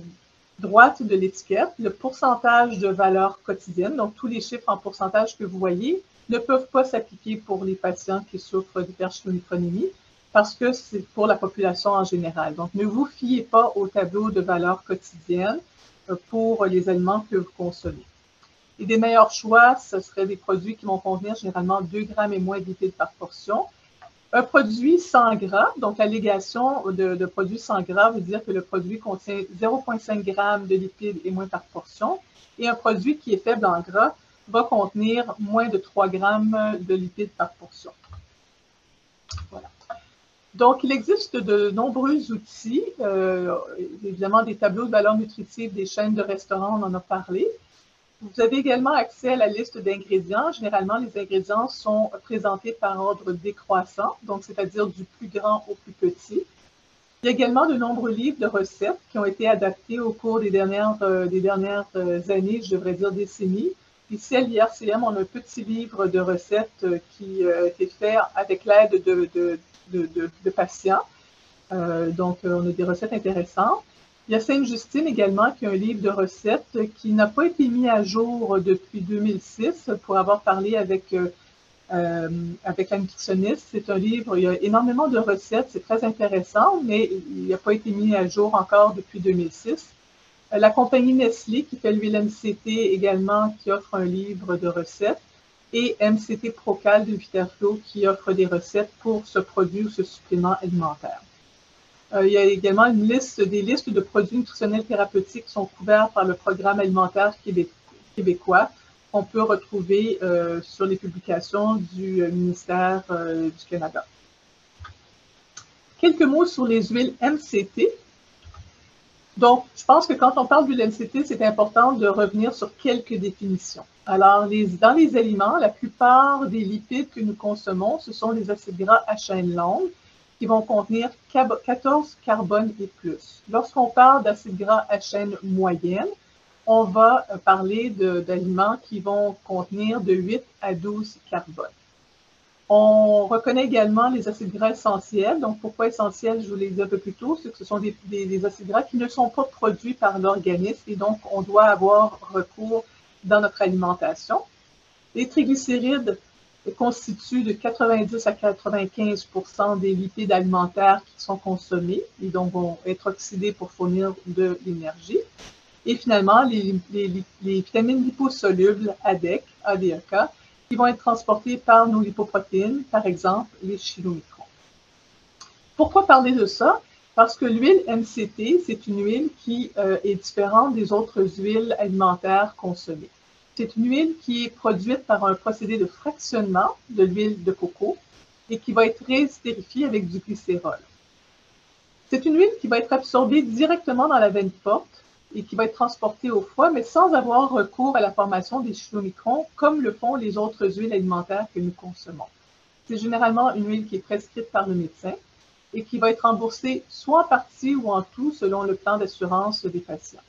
droite de l'étiquette, le pourcentage de valeur quotidienne, donc tous les chiffres en pourcentage que vous voyez, ne peuvent pas s'appliquer pour les patients qui souffrent d'hypercholestérolémie parce que c'est pour la population en général. Donc, ne vous fiez pas au tableau de valeur quotidienne pour les aliments que vous consommez. Et des meilleurs choix, ce seraient des produits qui vont contenir généralement 2 grammes et moins de lipides par portion. Un produit 100 gras, donc l'allégation de produit 100 gras veut dire que le produit contient 0,5 g de lipides et moins par portion. Et un produit qui est faible en gras va contenir moins de 3 g de lipides par portion. Voilà. Donc, il existe de nombreux outils, évidemment des tableaux de valeur nutritive des chaînes de restaurants, on en a parlé. Vous avez également accès à la liste d'ingrédients. Généralement, les ingrédients sont présentés par ordre décroissant, donc c'est-à-dire du plus grand au plus petit. Il y a également de nombreux livres de recettes qui ont été adaptés au cours des dernières années, je devrais dire décennies. Ici, à l'IRCM, on a un petit livre de recettes qui a été fait avec l'aide de patients. Donc, on a des recettes intéressantes. Il y a Sainte-Justine également, qui est un livre de recettes qui n'a pas été mis à jour depuis 2006 pour avoir parlé avec la nutritionniste. C'est un livre, il y a énormément de recettes, c'est très intéressant, mais il n'a pas été mis à jour encore depuis 2006. La compagnie Nestlé qui fait l'huile MCT également, qui offre un livre de recettes, et MCT Procal de Viterflo qui offre des recettes pour ce produit ou ce supplément alimentaire. Il y a également des listes de produits nutritionnels thérapeutiques qui sont couverts par le programme alimentaire québécois qu'on peut retrouver sur les publications du ministère du Canada. Quelques mots sur les huiles MCT. Donc, je pense que quand on parle d'huile MCT, c'est important de revenir sur quelques définitions. Alors, dans les aliments, la plupart des lipides que nous consommons, ce sont les acides gras à chaîne longue qui vont contenir 14 carbones et plus. Lorsqu'on parle d'acides gras à chaîne moyenne, on va parler d'aliments qui vont contenir de 8 à 12 carbones. On reconnaît également les acides gras essentiels. Donc, pourquoi essentiels? Je vous l'ai dit un peu plus tôt, c'est que ce sont des acides gras qui ne sont pas produits par l'organisme et donc on doit avoir recours dans notre alimentation. Les triglycérides constituent de 90 à 95% des lipides alimentaires qui sont consommés et donc vont être oxydés pour fournir de l'énergie. Et finalement, les vitamines liposolubles ADEK, ADEK, qui vont être transportées par nos lipoprotéines, par exemple les chylomicrons. Pourquoi parler de ça? Parce que l'huile MCT, c'est une huile qui est différente des autres huiles alimentaires consommées. C'est une huile qui est produite par un procédé de fractionnement de l'huile de coco et qui va être réestérifiée avec du glycérol. C'est une huile qui va être absorbée directement dans la veine porte et qui va être transportée au foie, mais sans avoir recours à la formation des chylomicrons, comme le font les autres huiles alimentaires que nous consommons. C'est généralement une huile qui est prescrite par le médecin et qui va être remboursée soit en partie ou en tout selon le plan d'assurance des patients.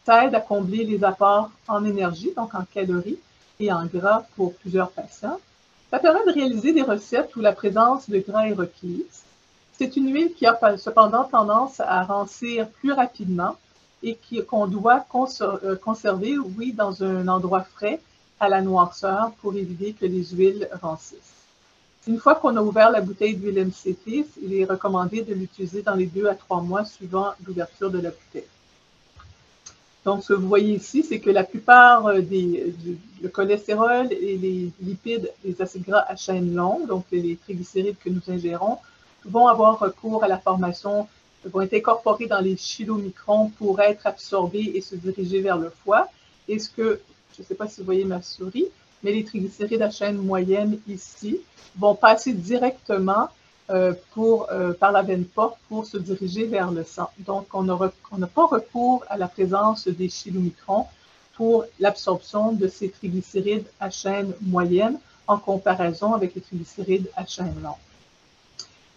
Ça aide à combler les apports en énergie, donc en calories et en gras pour plusieurs patients. Ça permet de réaliser des recettes où la présence de gras est requise. C'est une huile qui a cependant tendance à rancir plus rapidement et qu'on doit conserver, oui, dans un endroit frais à la noirceur pour éviter que les huiles rancissent. Une fois qu'on a ouvert la bouteille d'huile MCT, il est recommandé de l'utiliser dans les 2 à 3 mois suivant l'ouverture de la bouteille. Donc, ce que vous voyez ici, c'est que la plupart le cholestérol et les lipides, les acides gras à chaîne longue, donc les triglycérides que nous ingérons, vont avoir recours à la formation, vont être incorporés dans les chylomicrons pour être absorbés et se diriger vers le foie. Et je ne sais pas si vous voyez ma souris, mais les triglycérides à chaîne moyenne ici vont passer directement par la veine porte pour se diriger vers le sang. Donc, on n'a pas recours à la présence des chylomicrons pour l'absorption de ces triglycérides à chaîne moyenne en comparaison avec les triglycérides à chaîne longue.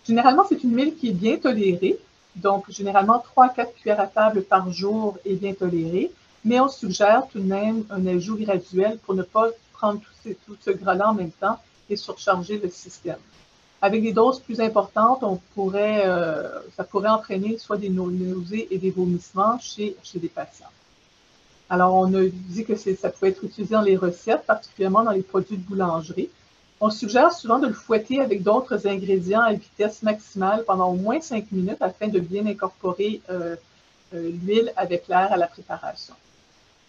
Généralement, c'est une huile qui est bien tolérée. Donc, généralement, 3 à 4 cuillères à table par jour est bien tolérée, mais on suggère tout de même un ajout graduel pour ne pas prendre tout ce gras-là en même temps et surcharger le système. Avec des doses plus importantes, ça pourrait entraîner soit des nausées et des vomissements chez des patients. Alors, on a dit que ça peut être utilisé dans les recettes, particulièrement dans les produits de boulangerie. On suggère souvent de le fouetter avec d'autres ingrédients à vitesse maximale pendant au moins 5 minutes afin de bien incorporer l'huile avec l'air à la préparation.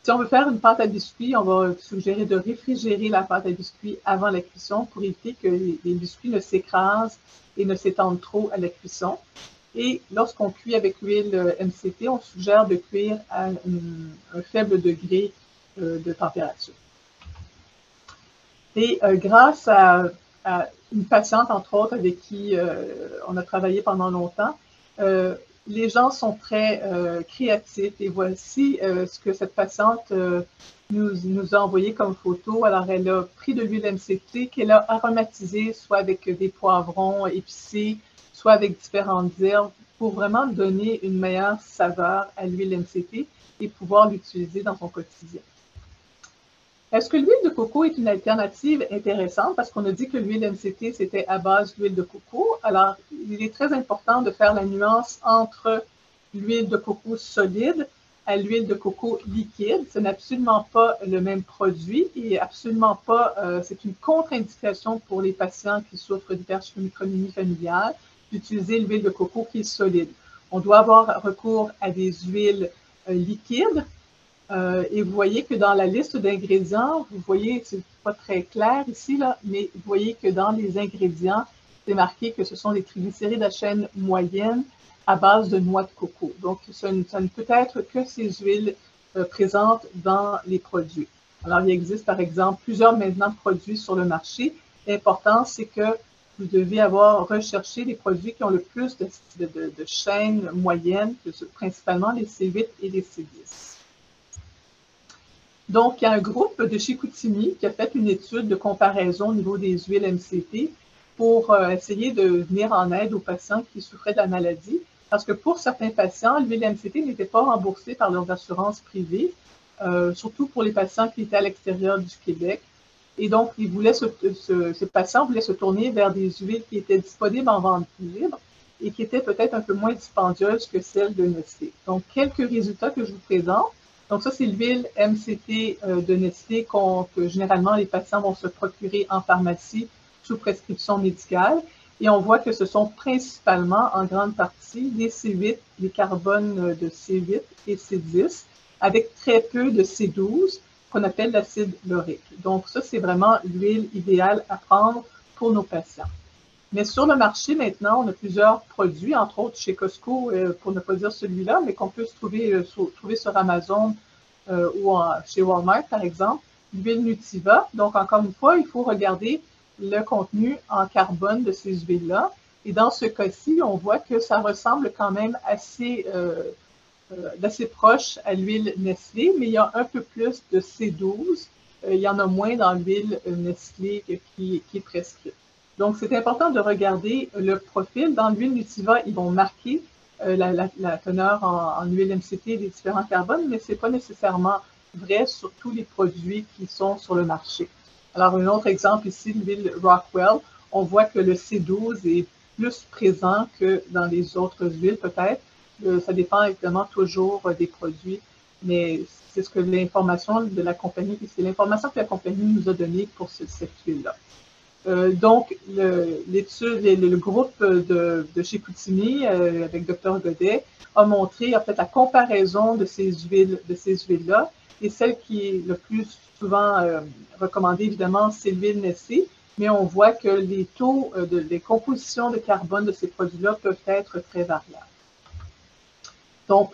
Si on veut faire une pâte à biscuits, on va suggérer de réfrigérer la pâte à biscuits avant la cuisson pour éviter que les biscuits ne s'écrasent et ne s'étendent trop à la cuisson. Et lorsqu'on cuit avec l'huile MCT, on suggère de cuire à un faible degré de température. Et grâce à une patiente, entre autres, avec qui on a travaillé pendant longtemps, les gens sont très créatifs et voici ce que cette patiente nous a envoyé comme photo. Alors, elle a pris de l'huile MCT qu'elle a aromatisée, soit avec des poivrons épicés, soit avec différentes herbes pour vraiment donner une meilleure saveur à l'huile MCT et pouvoir l'utiliser dans son quotidien. Est-ce que l'huile de coco est une alternative intéressante? Parce qu'on a dit que l'huile MCT, c'était à base d'huile de coco. Alors, il est très important de faire la nuance entre l'huile de coco solide à l'huile de coco liquide. Ce n'est absolument pas le même produit et absolument pas, c'est une contre-indication pour les patients qui souffrent d'hypercholestérolémie familiale d'utiliser l'huile de coco qui est solide. On doit avoir recours à des huiles liquides. Et vous voyez que dans la liste d'ingrédients, vous voyez, c'est pas très clair ici, là, mais vous voyez que dans les ingrédients, c'est marqué que ce sont des triglycérides à chaîne moyenne à base de noix de coco. Donc, ça ne peut être que ces huiles présentes dans les produits. Alors, il existe, par exemple, plusieurs maintenant produits sur le marché. L'important, c'est que vous devez avoir recherché les produits qui ont le plus de chaînes moyennes, principalement les C8 et les C10. Donc, il y a un groupe de Chicoutimi qui a fait une étude de comparaison au niveau des huiles MCT pour essayer de venir en aide aux patients qui souffraient de la maladie. Parce que pour certains patients, l'huile MCT n'était pas remboursée par leurs assurances privées, surtout pour les patients qui étaient à l'extérieur du Québec. Et donc, ces patients voulaient se tourner vers des huiles qui étaient disponibles en vente libre et qui étaient peut-être un peu moins dispendieuses que celles de Nestlé. Donc, quelques résultats que je vous présente. Donc ça, c'est l'huile MCT de Nestlé que généralement les patients vont se procurer en pharmacie sous prescription médicale. Et on voit que ce sont principalement, en grande partie, les C8, les carbones de C8 et C10, avec très peu de C12, qu'on appelle l'acide laurique. Donc ça, c'est vraiment l'huile idéale à prendre pour nos patients. Mais sur le marché, maintenant, on a plusieurs produits, entre autres chez Costco, pour ne pas dire celui-là, mais qu'on peut trouver sur Amazon ou chez Walmart, par exemple, l'huile Nutiva. Donc, encore une fois, il faut regarder le contenu en carbone de ces huiles-là. Et dans ce cas-ci, on voit que ça ressemble quand même d'assez proche à l'huile Nestlé, mais il y a un peu plus de C12. Il y en a moins dans l'huile Nestlé qui est prescrite. Donc, c'est important de regarder le profil. Dans l'huile Nutiva, ils vont marquer la teneur en huile MCT des différents carbones, mais ce n'est pas nécessairement vrai sur tous les produits qui sont sur le marché. Alors, un autre exemple ici, l'huile Rockwell, on voit que le C12 est plus présent que dans les autres huiles, peut-être. Ça dépend évidemment toujours des produits, mais c'est ce que l'information de la compagnie, c'est l'information que la compagnie nous a donnée pour cette huile-là. Donc, le groupe de Chicoutimi avec Dr Godet a fait la comparaison de ces huiles-là. Et celle qui est le plus souvent recommandée, évidemment, c'est l'huile Nestlé. Mais on voit que les taux, les compositions de carbone de ces produits-là peuvent être très variables. Donc,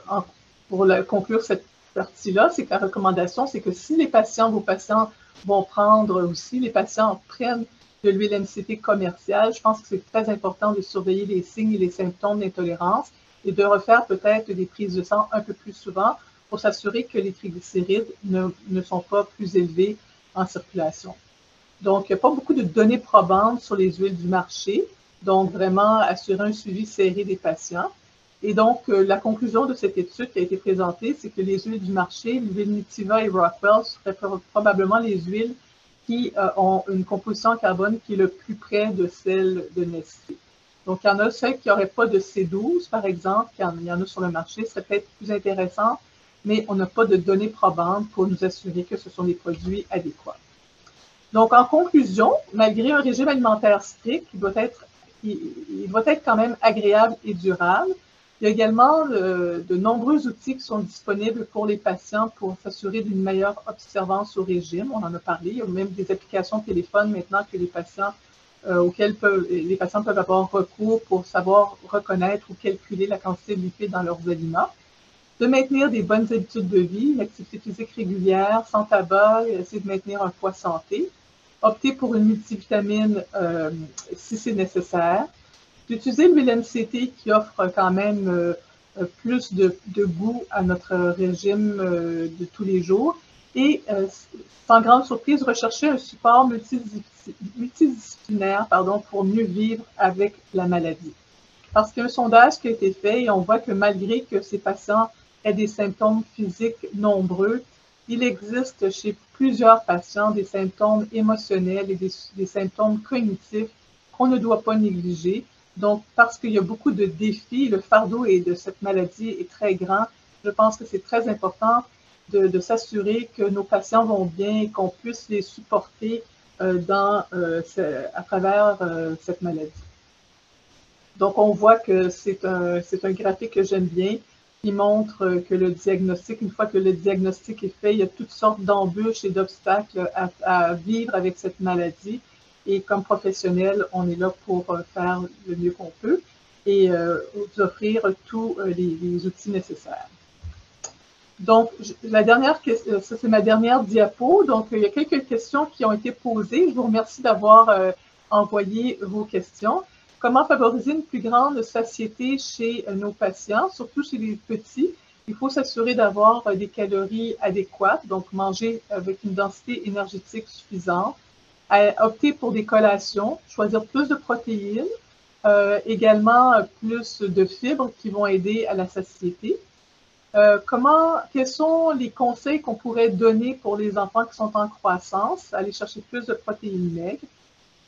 pour conclure cette partie-là, c'est que la recommandation, c'est que si vos patients vont prendre, ou si les patients prennent de l'huile MCT commerciale, je pense que c'est très important de surveiller les signes et les symptômes d'intolérance et de refaire peut-être des prises de sang un peu plus souvent pour s'assurer que les triglycérides ne sont pas plus élevés en circulation. Donc, il n'y a pas beaucoup de données probantes sur les huiles du marché, donc vraiment assurer un suivi serré des patients. Et donc, la conclusion de cette étude qui a été présentée, c'est que les huiles du marché, l'huile Nutiva et Rockwell, seraient probablement les huiles qui ont une composition en carbone qui est le plus près de celle de Nestlé. Donc, il y en a celles qui n'auraient pas de C12, par exemple, il y en a sur le marché, ce serait peut-être plus intéressant, mais on n'a pas de données probantes pour nous assurer que ce sont des produits adéquats. Donc, en conclusion, malgré un régime alimentaire strict, il doit être quand même agréable et durable. Il y a également de nombreux outils qui sont disponibles pour les patients pour s'assurer d'une meilleure observance au régime. On en a parlé. Il y a même des applications de téléphone maintenant que auxquelles les patients peuvent avoir recours pour savoir reconnaître ou calculer la quantité de lipides dans leurs aliments. De maintenir des bonnes habitudes de vie, une activité physique régulière, sans tabac, essayer de maintenir un poids santé. Opter pour une multivitamine si c'est nécessaire. D'utiliser l'huile MCT qui offre quand même plus de goût à notre régime de tous les jours. Et sans grande surprise, rechercher un support multidisciplinaire pour mieux vivre avec la maladie. Parce qu'il y a un sondage qui a été fait et on voit que malgré que ces patients aient des symptômes physiques nombreux, il existe chez plusieurs patients des symptômes émotionnels et des symptômes cognitifs qu'on ne doit pas négliger. Donc, parce qu'il y a beaucoup de défis, le fardeau de cette maladie est très grand, je pense que c'est très important de s'assurer que nos patients vont bien et qu'on puisse les supporter à travers cette maladie. Donc, on voit que c'est un graphique que j'aime bien, qui montre que le diagnostic, une fois que le diagnostic est fait, il y a toutes sortes d'embûches et d'obstacles à vivre avec cette maladie. Et comme professionnel, on est là pour faire le mieux qu'on peut et vous offrir tous les outils nécessaires. Donc, ça c'est ma dernière diapo. Donc, il y a quelques questions qui ont été posées. Je vous remercie d'avoir envoyé vos questions. Comment favoriser une plus grande satiété chez nos patients, surtout chez les petits? Il faut s'assurer d'avoir des calories adéquates, donc manger avec une densité énergétique suffisante, opter pour des collations, choisir plus de protéines, également plus de fibres qui vont aider à la satiété. Quels sont les conseils qu'on pourrait donner pour les enfants qui sont en croissance? Aller chercher plus de protéines maigres,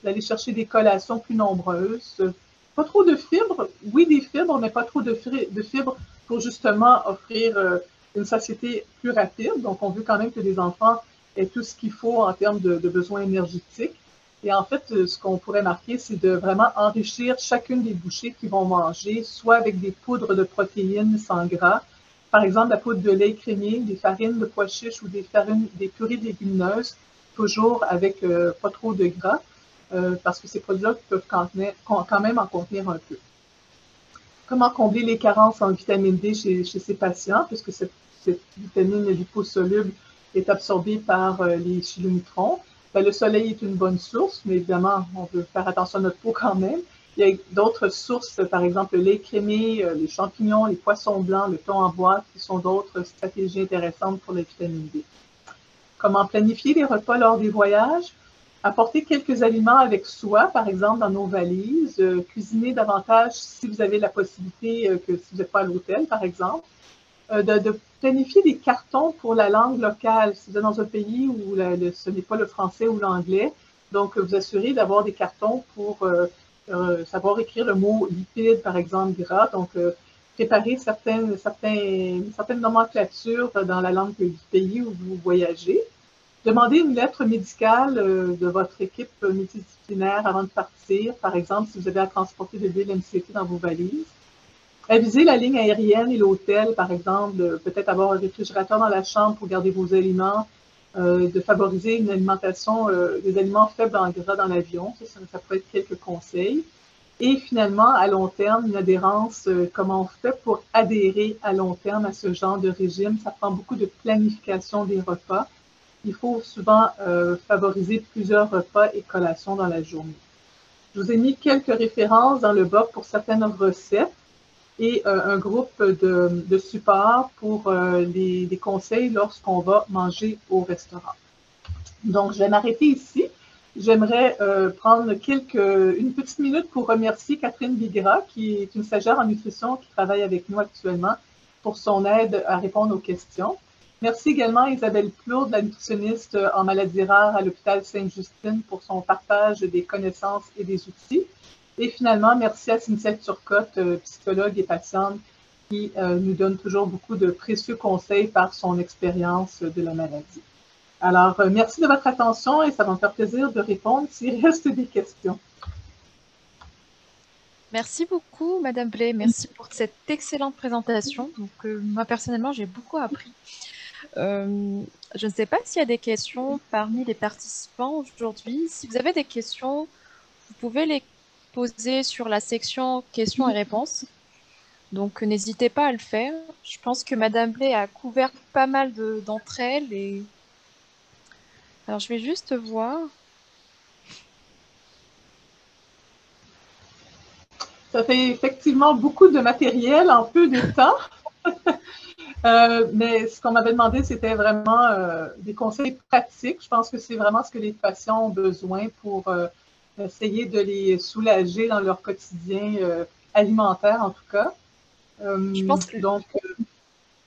d'aller chercher des collations plus nombreuses. Pas trop de fibres, oui des fibres, mais pas trop de fibres pour justement offrir une satiété plus rapide. Donc, on veut quand même que les enfants aient tout ce qu'il faut en termes de besoins énergétiques. Et en fait, ce qu'on pourrait marquer, c'est de vraiment enrichir chacune des bouchées qu'ils vont manger, soit avec des poudres de protéines sans gras, par exemple la poudre de lait crémé, des farines de pois chiches ou des purées légumineuses, toujours avec pas trop de gras. Parce que ces produits-là peuvent quand même en contenir un peu. Comment combler les carences en vitamine D chez ces patients, puisque cette vitamine liposoluble est absorbée par les chyloneutrons? Ben, le soleil est une bonne source, mais évidemment, on veut faire attention à notre peau quand même. Il y a d'autres sources, par exemple le lait crémé, les champignons, les poissons blancs, le thon en boîte, qui sont d'autres stratégies intéressantes pour la vitamine D. Comment planifier les repas lors des voyages? Apporter quelques aliments avec soi, par exemple dans nos valises, cuisiner davantage si vous avez la possibilité que si vous n'êtes pas à l'hôtel, par exemple, de planifier des cartons pour la langue locale. Si vous êtes dans un pays où ce n'est pas le français ou l'anglais, donc vous assurez d'avoir des cartons pour savoir écrire le mot lipide, par exemple, gras. Donc, préparer certaines nomenclatures dans la langue du pays où vous voyagez. Demandez une lettre médicale de votre équipe multidisciplinaire avant de partir, par exemple, si vous avez à transporter de l'huile MCT dans vos valises. Aviser la ligne aérienne et l'hôtel, par exemple, peut-être avoir un réfrigérateur dans la chambre pour garder vos aliments, de favoriser une alimentation, des aliments faibles en gras dans l'avion, ça peut être quelques conseils. Et finalement, à long terme, une adhérence, comment on fait pour adhérer à long terme à ce genre de régime? Ça prend beaucoup de planification des repas. Il faut souvent favoriser plusieurs repas et collations dans la journée. Je vous ai mis quelques références dans le bas pour certaines recettes et un groupe de support pour des conseils lorsqu'on va manger au restaurant. Donc, je vais m'arrêter ici. J'aimerais prendre une petite minute pour remercier Catherine Bigra, qui est une stagiaire en nutrition qui travaille avec nous actuellement pour son aide à répondre aux questions. Merci également à Isabelle Plourde, la nutritionniste en maladies rares à l'hôpital Sainte-Justine pour son partage des connaissances et des outils. Et finalement, merci à Cynthia Turcotte, psychologue et patiente, qui nous donne toujours beaucoup de précieux conseils par son expérience de la maladie. Alors, merci de votre attention et ça va me faire plaisir de répondre s'il reste des questions. Merci beaucoup, Madame Blais. Merci pour cette excellente présentation. Donc, moi, personnellement, j'ai beaucoup appris. Je ne sais pas s'il y a des questions parmi les participants aujourd'hui. Si vous avez des questions, vous pouvez les poser sur la section questions et réponses. Donc, n'hésitez pas à le faire. Je pense que Madame Blais a couvert pas mal d'entre elles. Alors, je vais juste voir. Ça fait effectivement beaucoup de matériel en peu de temps. Mais ce qu'on m'avait demandé, c'était vraiment des conseils pratiques. Je pense que c'est vraiment ce que les patients ont besoin pour essayer de les soulager dans leur quotidien alimentaire en tout cas. Je pense que Donc,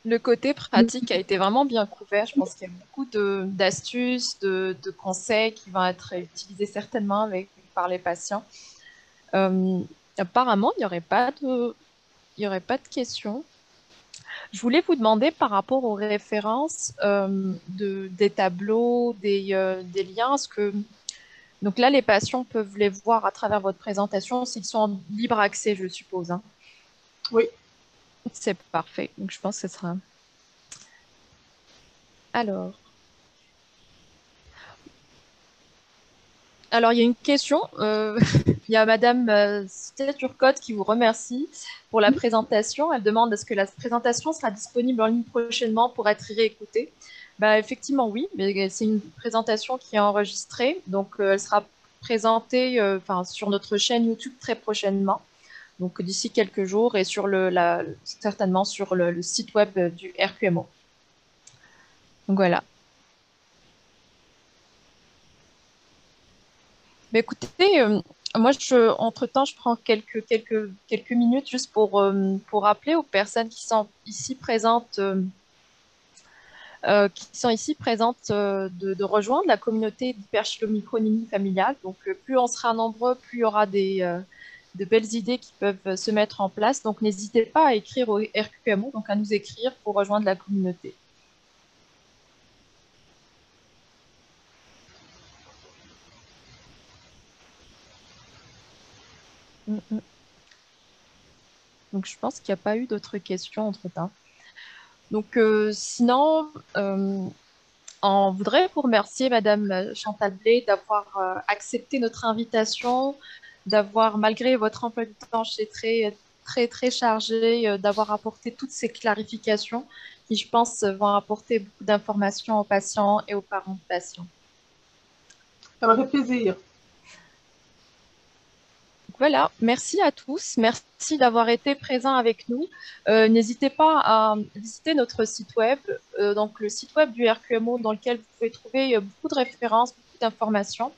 le côté pratique a été vraiment bien couvert. Je pense qu'il y a beaucoup d'astuces, de conseils qui vont être utilisés certainement par les patients. Apparemment, il y aurait pas de questions. Je voulais vous demander par rapport aux références des tableaux, des liens, donc là, les patients peuvent les voir à travers votre présentation s'ils sont en libre accès, je suppose, hein. oui. C'est parfait. Donc, je pense que ce sera. Alors, il y a une question. Il y a Madame Turcotte qui vous remercie pour la présentation. Elle demande est-ce que la présentation sera disponible en ligne prochainement pour être réécoutée? Bah, effectivement, oui, mais c'est une présentation qui est enregistrée, donc elle sera présentée sur notre chaîne YouTube très prochainement, donc d'ici quelques jours, et certainement sur le site web du RQMO. Donc voilà. Mais écoutez, moi, entre-temps, je prends quelques minutes juste pour rappeler aux personnes qui sont ici présentes de rejoindre la communauté d'hyperchylomicronémie familiale. Donc, plus on sera nombreux, plus il y aura de belles idées qui peuvent se mettre en place. Donc, n'hésitez pas à écrire au RQMO, donc à nous écrire pour rejoindre la communauté. Donc, je pense qu'il n'y a pas eu d'autres questions entre-temps. Donc, sinon, on voudrait vous remercier, Madame Chantal Blay, d'avoir accepté notre invitation, d'avoir, malgré votre emploi du temps très, très, très chargé, d'avoir apporté toutes ces clarifications qui, je pense, vont apporter beaucoup d'informations aux patients et aux parents de patients. Ça m'a fait plaisir. Voilà, merci à tous. Merci d'avoir été présents avec nous. N'hésitez pas à visiter notre site web, donc le site web du RQMO, dans lequel vous pouvez trouver beaucoup de références, beaucoup d'informations.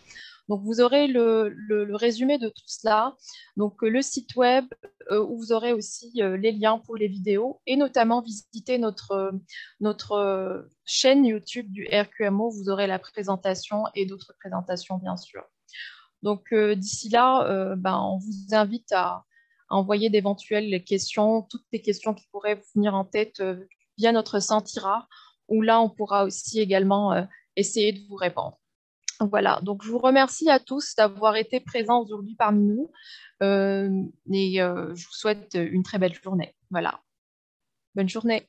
Donc, vous aurez le résumé de tout cela. Donc, le site web où vous aurez aussi les liens pour les vidéos et notamment visiter notre chaîne YouTube du RQMO. Vous aurez la présentation et d'autres présentations, bien sûr. Donc, d'ici là, on vous invite à envoyer d'éventuelles questions, toutes les questions qui pourraient vous venir en tête via notre Sentira, où là, on pourra aussi également essayer de vous répondre. Voilà, donc je vous remercie à tous d'avoir été présents aujourd'hui parmi nous et je vous souhaite une très belle journée. Voilà, bonne journée.